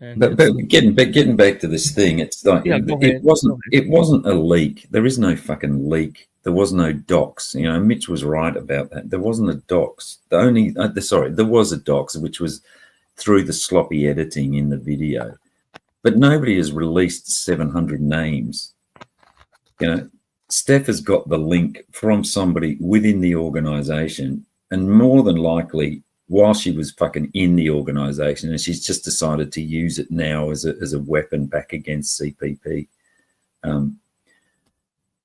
And But getting back to this thing, it's like Yeah, go it ahead. wasn't a leak. There is no fucking leak. There was no docs. You know, Mitch was right about that. There wasn't a docs. There was a docs, which was through the sloppy editing in the video. But nobody has released 700 names. You know, Steph has got the link from somebody within the organization, and more than likely, while she was fucking in the organization, and she's just decided to use it now as a weapon back against CPP.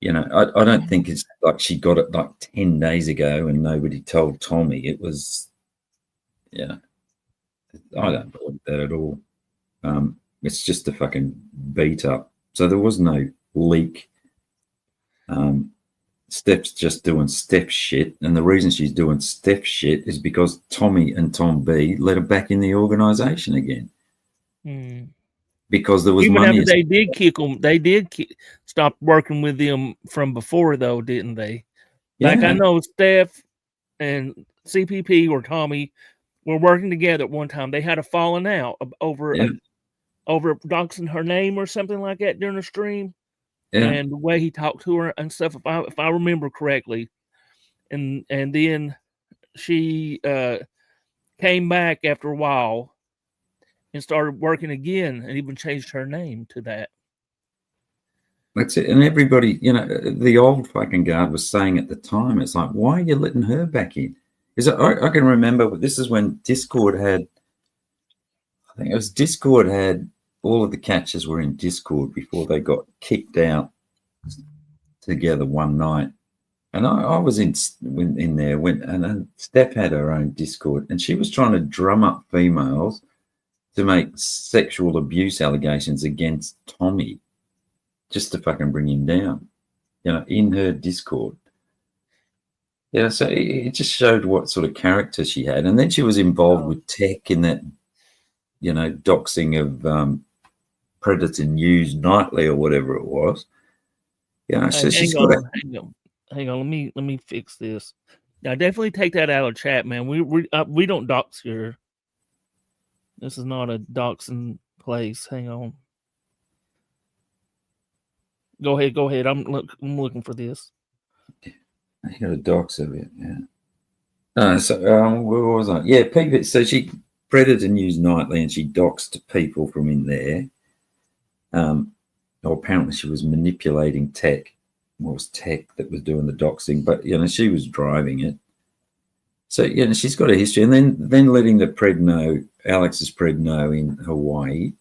You know, I don't think it's like she got it like 10 days ago and nobody told Tommy. It was, yeah, I don't believe that at all. It's just a fucking beat up. So there was no leak. Steph's just doing Steph shit, and the reason she's doing Steph shit is because Tommy and Tom B let her back in the organization again. Because there was Even money. after they did kick them, they did stop working with them from before, though, didn't they? Yeah. Like I know Steph and CPP or Tommy were working together at one time. They had a falling out over doxing her name or something like that during the stream. Yeah. And the way he talked to her and stuff, if I remember correctly, and then she came back after a while and started working again, and even changed her name to that. That's it. And everybody, you know, the old fucking guard was saying at the time, it's like, why are you letting her back in? Because I can remember this is when Discord had, I think it was Discord had, all of the catchers were in Discord before they got kicked out together one night. And I was in there and Steph had her own Discord, and she was trying to drum up females to make sexual abuse allegations against Tommy just to fucking bring him down, you know, in her Discord. Yeah, so it just showed what sort of character she had. And then she was involved with tech in that, you know, doxing of Predator News Nightly or whatever it was. Yeah, so she's got hang on. Let me fix this. Now, definitely take that out of chat, man. We don't dox here. This is not a doxing place. Hang on. Go ahead. I'm looking for this. I got a dox of it. Yeah. Where was I? Yeah, people. So she Predator News Nightly, and she doxed people from in there. Or apparently she was manipulating tech. Well, it was tech that was doing the doxing, but you know she was driving it. So you know she's got a history, and then letting the pred know, Alex's pred know in Hawaii.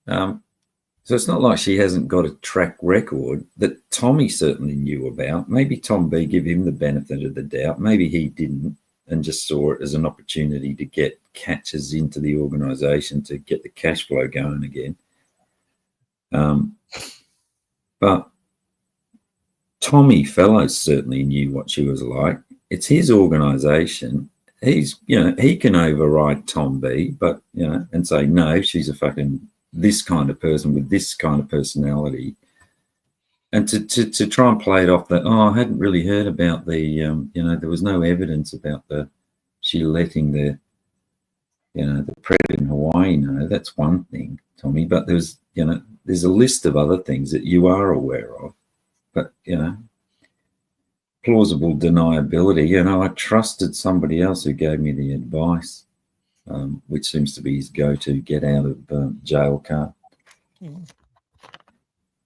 So it's not like she hasn't got a track record that Tommy certainly knew about. Maybe Tom B give him the benefit of the doubt. Maybe he didn't and just saw it as an opportunity to get catchers into the organisation to get the cash flow going again. But Tommy Fellows certainly knew what she was like. It's his organisation. He's, you know, he can override Tom B, but, you know, and say, no, she's a fucking this kind of person with this kind of personality. And to try and play it off that, I hadn't really heard about the, you know, there was no evidence about she letting the, you know, the pred in Hawaii know. That's one thing, Tommy, but there's, you know, there's a list of other things that you are aware of. But, you know, plausible deniability, you know, I trusted somebody else who gave me the advice, which seems to be his go-to get out of jail card.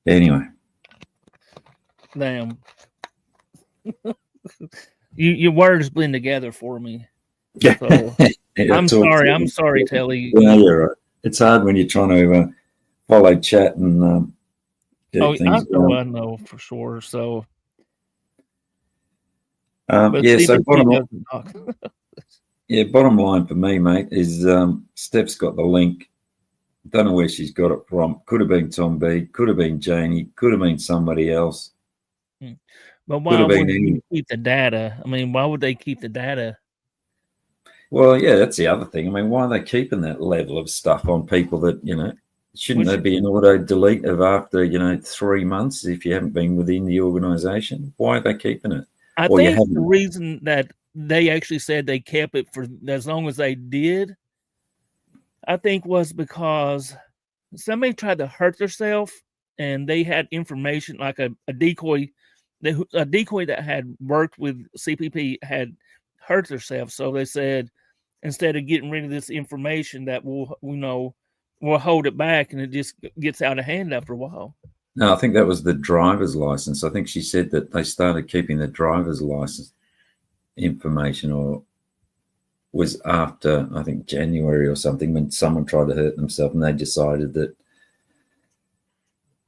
Anyway. Damn. Your words blend together for me. So, I'm sorry, Telly. Yeah, you're right. It's hard when you're trying to follow chat and get things going. I know for sure. So, so bottom line for me, mate, is Steph's got the link. Don't know where she's got it from. Could have been Tom B, could have been Janie, could have been somebody else. But why would you keep the data? I mean, why would they keep the data? Well, yeah, that's the other thing. I mean, why are they keeping that level of stuff on people that, you know, shouldn't there be an auto delete of after, you know, 3 months if you haven't been within the organisation? Why are they keeping it? I think the reason that they actually said they kept it for as long as they did, I think was because somebody tried to hurt themselves and they had information like a decoy. A decoy that had worked with CPP had hurt themselves. So they said, instead of getting rid of this information, that we'll hold it back, and it just gets out of hand after a while. No, I think that was the driver's license. I think she said that they started keeping the driver's license information, or was after, I think, January or something, when someone tried to hurt themselves, and they decided that,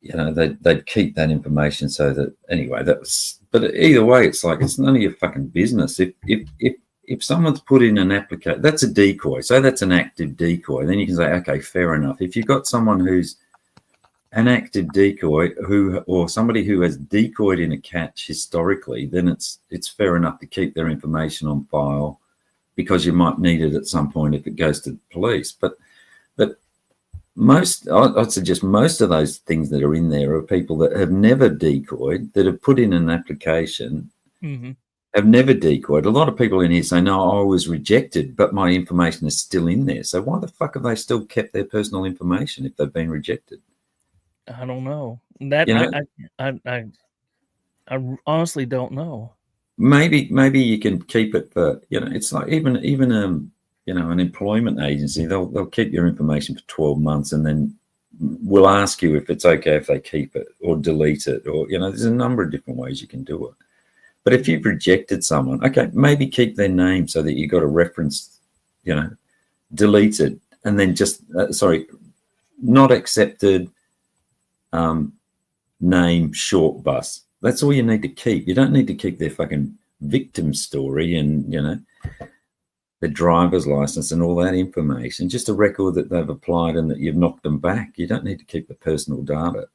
you know, they'd keep that information. So that, anyway, that was, but either way, it's like, it's none of your fucking business. If someone's put in an application, that's a decoy. So that's an active decoy. Then you can say, okay, fair enough. If you've got someone who's an active decoy, or somebody who has decoyed in a catch historically, then it's fair enough to keep their information on file, because you might need it at some point if it goes to the police. But I'd suggest most of those things that are in there are people that have never decoyed, that have put in an application, have never decoyed. A lot of people in here say, no, I was rejected, but my information is still in there. So why the fuck have they still kept their personal information if they've been rejected? I don't know. That, you know, I honestly don't know. Maybe you can keep it for, you know, it's like even you know, an employment agency, they'll keep your information for 12 months, and then we'll ask you if it's okay if they keep it or delete it, or, you know, there's a number of different ways you can do it. But if you've rejected someone, okay, maybe keep their name so that you've got a reference, you know, deleted, and then just not accepted, name, short bus. That's all you need to keep. You don't need to keep their fucking victim story and, you know, the driver's license and all that information. Just a record that they've applied and that you've knocked them back. You don't need to keep the personal data.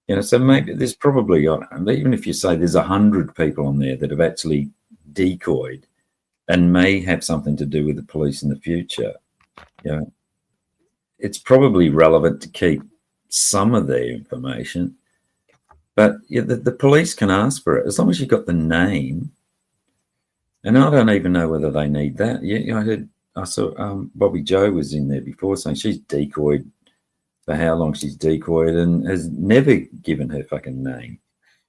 You know, so maybe there's probably, even if you say there's 100 people on there that have actually decoyed and may have something to do with the police in the future, you know, it's probably relevant to keep some of their information. But yeah, the police can ask for it as long as you've got the name. And I don't even know whether they need that. Yeah, I saw Bobby Joe was in there before saying she's decoyed for how long she's decoyed and has never given her fucking name,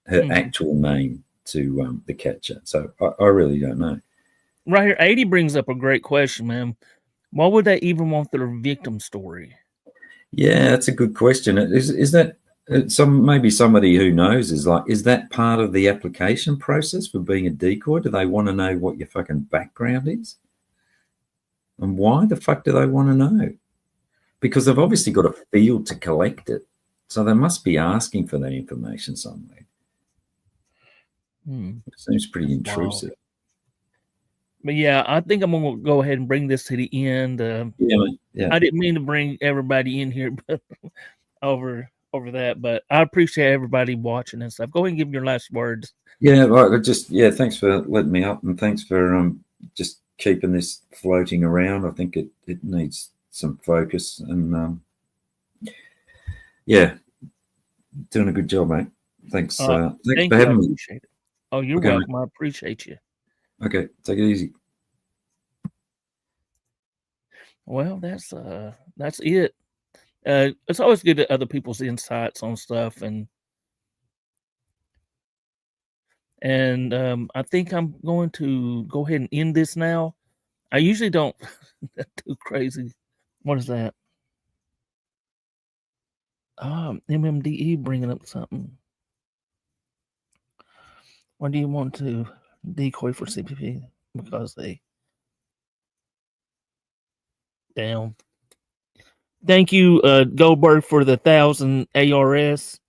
her actual name to the catcher. So I really don't know. Right here, 80 brings up a great question, man. Why would they even want their victim story? Yeah, that's a good question. Is that maybe somebody who knows is that part of the application process for being a decoy? Do they want to know what your fucking background is? And why the fuck do they want to know? Because they've obviously got a field to collect it. So they must be asking for that information somewhere. It seems pretty intrusive. Wow. But yeah, I think I'm going to go ahead and bring this to the end. Yeah. I didn't mean to bring everybody in here but over that, but I appreciate everybody watching and stuff. Go ahead and give me your last words. Yeah, thanks for letting me up, and thanks for just keeping this floating around. I think it needs some focus, and yeah, doing a good job, mate. Thanks. Thanks for having me. Appreciate it. Oh, you're welcome. Mate. I appreciate you. Okay, take it easy. Well, that's it. It's always good to other people's insights on stuff, and I think I'm going to go ahead and end this now. I usually don't too crazy. What is that? MMDE bringing up something. Why do you want to decoy for CPP? Because they down. Thank you, Goldberg, for the 1,000 ARS.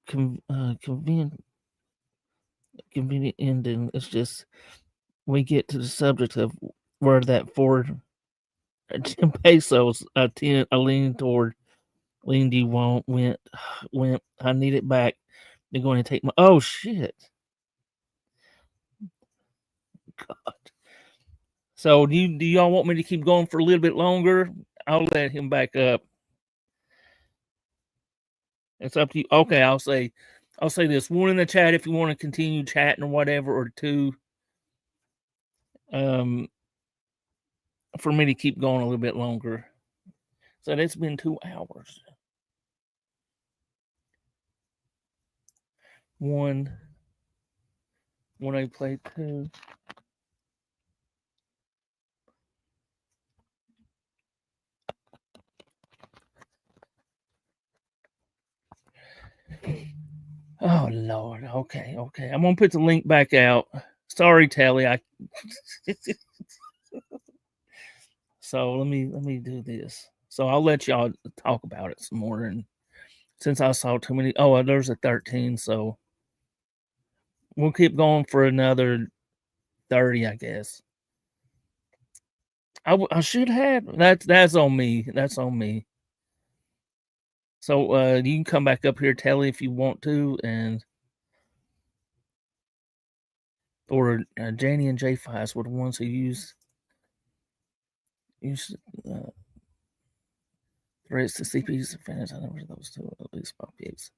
Convenient ending. It's just we get to the subject of where that 4 pesos I lean toward. Lean, do you want? Went. I need it back. They're going to take my. Oh shit! God. So do y'all want me to keep going for a little bit longer? I'll let him back up. It's up to you. Okay, I'll say this. 1 in the chat if you want to continue chatting or whatever, or 2 for me to keep going a little bit longer. So it's been 2 hours. One when I played 2. Oh Lord. Okay. I'm gonna put the link back out. Sorry, Tally. So let me do this. So I'll let y'all talk about it some more. And since I saw too many, there's a 13. So we'll keep going for another 30, I guess. I should have. That's on me. That's on me. So you can come back up here, Telly, if you want to, or Janie and J5 were the ones who used threats to CP's offenders. I never those two at least my pigs.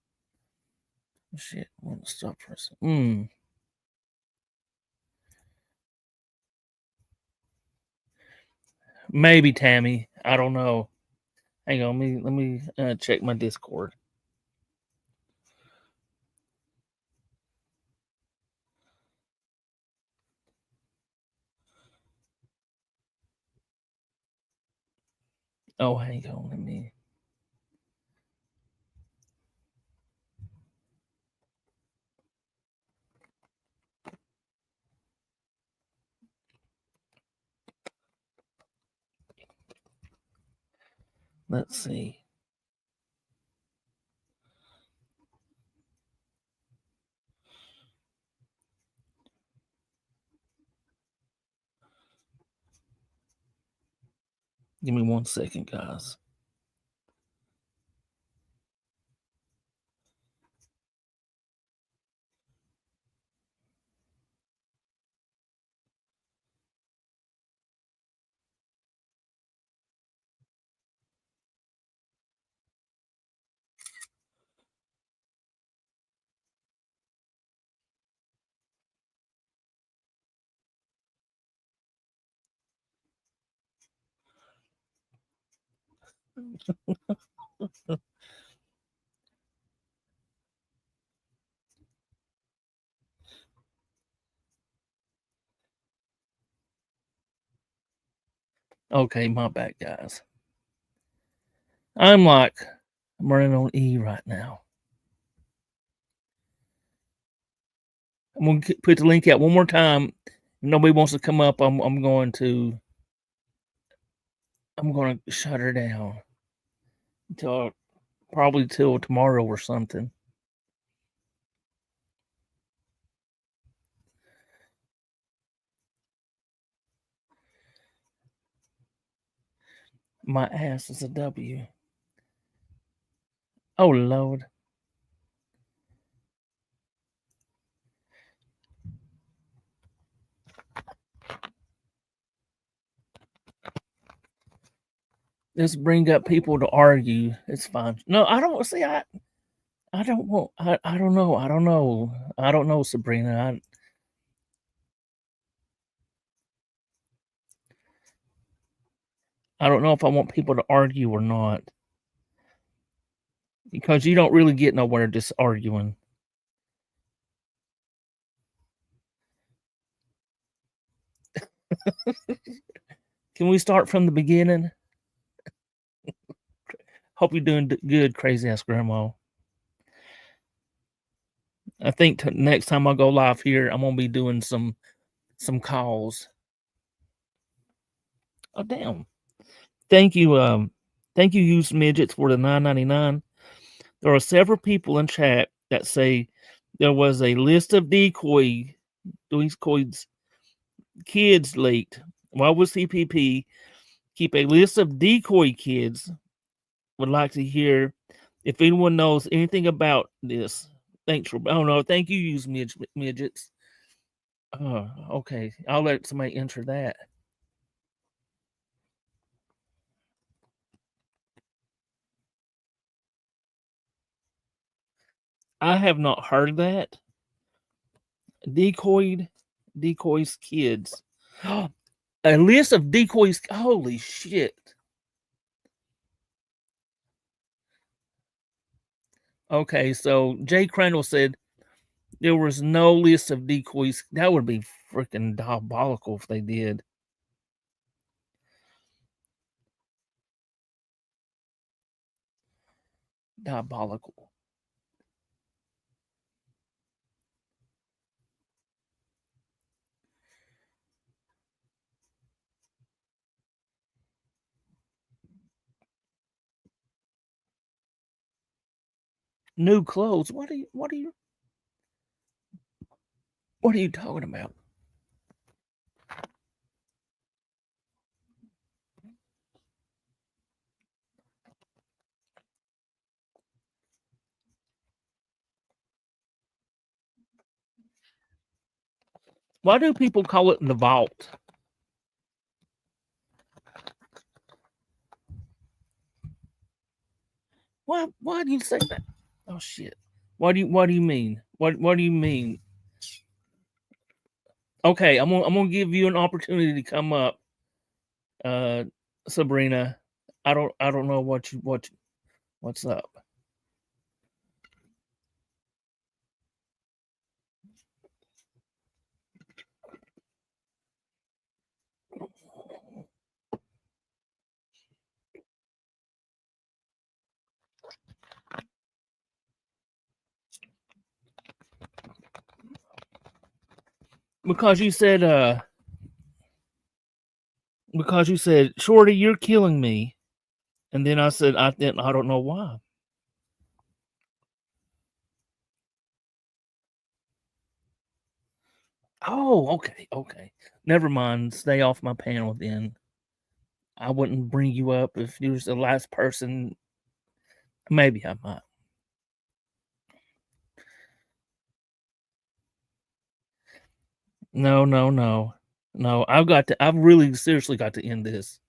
Shit, I want to stop for a second. Maybe Tammy. I don't know. Hang on, let me check my Discord. Oh, hang on, let me. Let's see. Give me 1 second, guys. Okay, my bad, guys. I'm running on E right now. I'm going to put the link out one more time. If nobody wants to come up, I'm going to shut her down probably till tomorrow or something. My ass is a W. Oh Lord. Just bring up people to argue. It's fine. No, I don't see. I don't want. I don't know. I don't know. I don't know, Sabrina. I don't know if I want people to argue or not, because you don't really get nowhere just arguing. Can we start from the beginning? Hope you're doing good, crazy ass grandma. I think next time I go live here, I'm gonna be doing some calls. Oh damn! Thank you, used midgets for the $9.99. There are several people in chat that say there was a list of decoys kids leaked. Why would CPP keep a list of decoy kids? Would like to hear if anyone knows anything about this. Thanks for. Oh no, thank you, used midgets. Okay, I'll let somebody enter that. I have not heard that. Decoys kids. A list of decoys. Holy shit. Okay, so Jay Crandall said there was no list of decoys. That would be freaking diabolical if they did. Diabolical. New clothes. What are you talking about? Why do people call it the vault? Why do you say that? Oh shit. What do you mean? What do you mean? Okay, I'm gonna give you an opportunity to come up, Sabrina. I don't know what's up. Because you said Shorty, you're killing me. And then I said I don't know why. Oh, okay. Never mind. Stay off my panel then. I wouldn't bring you up if you was the last person. Maybe I might. No. I've really seriously got to end this.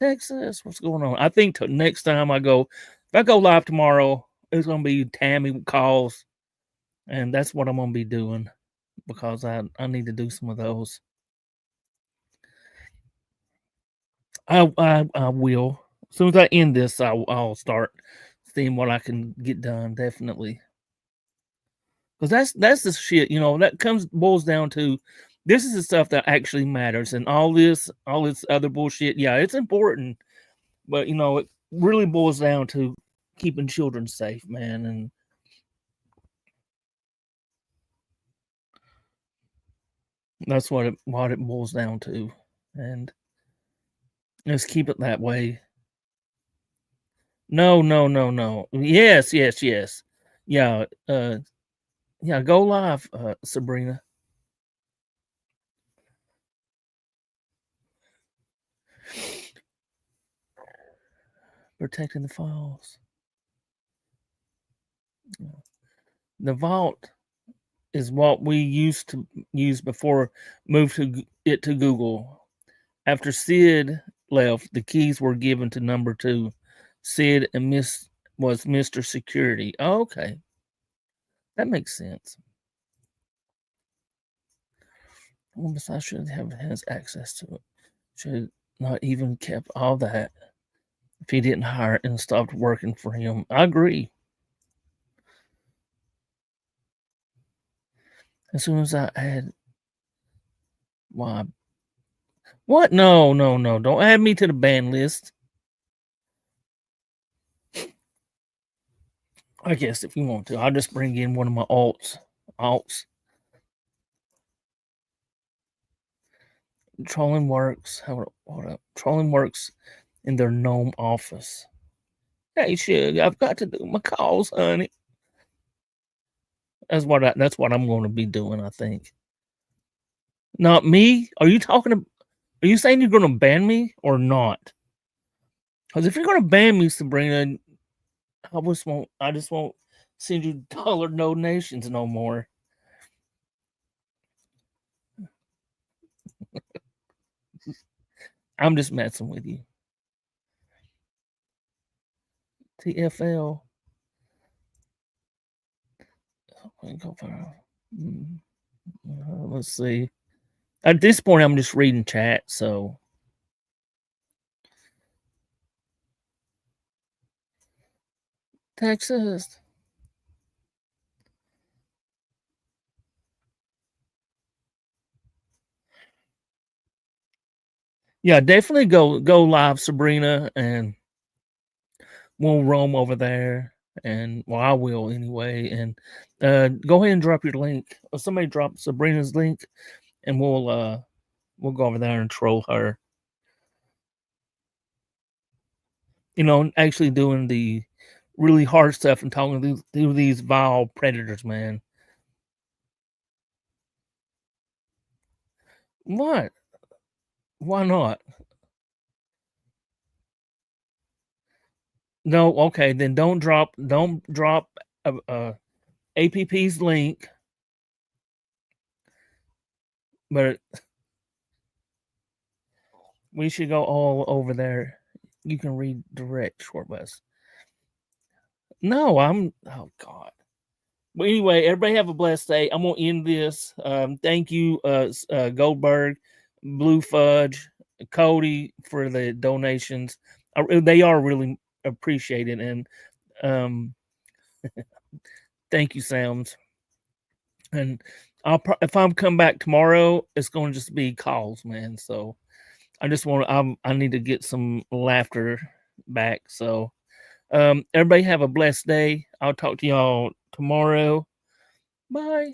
Texas, what's going on? I think next time if I go live tomorrow, it's gonna be Tammy calls, and that's what I'm gonna be doing because I need to do some of those. I will. As soon as I end this, I'll start seeing what I can get done. Definitely, because that's the shit. That boils down to this is the stuff that actually matters, and all this other bullshit. Yeah, it's important, but it really boils down to keeping children safe, man, and that's what it boils down to, and let's keep it that way. No. Yes. Yeah. Yeah. Go live, Sabrina. Protecting the files. The vault is what we used to use before moved to Google. After Sid left, the keys were given to number 2. Sid and was Mr. Security. Oh, okay. That makes sense. Well, besides, should have has access to it. Should not even kept all that if he didn't hire it and stopped working for him. I agree. As soon as I add, why? What? No. Don't add me to the ban list. I guess if you want to, I'll just bring in one of my alts. Trolling works. Hold up. Trolling works in their gnome office. Hey, Shug, I've got to do my calls, honey. That's what I'm going to be doing. I think. Not me. Are you saying you're going to ban me or not? Because if you're going to ban me, Sabrina, I just won't send you dollar donations no more. I'm just messing with you. TFL. Let's see. At this point, I'm just reading chat. So Texas. Yeah, definitely go live, Sabrina, and we'll roam over there. And well, I will anyway. And go ahead and drop your link. Or somebody drop Sabrina's link, and we'll go over there and troll her. You know, actually doing the really hard stuff and talking to these vile predators, man. What? Why not? No, okay, then don't drop APP's link, but we should go all over there. You can redirect short bus. No, oh god. But anyway, everybody have a blessed day. I'm gonna end this. Thank you, Goldberg, Blue Fudge, Cody for the donations. They are really appreciated, and um, thank you, Sounds. And if I'm come back tomorrow, it's going to just be calls, man. So I just I need to get some laughter back. So everybody have a blessed day. I'll talk to y'all tomorrow. Bye.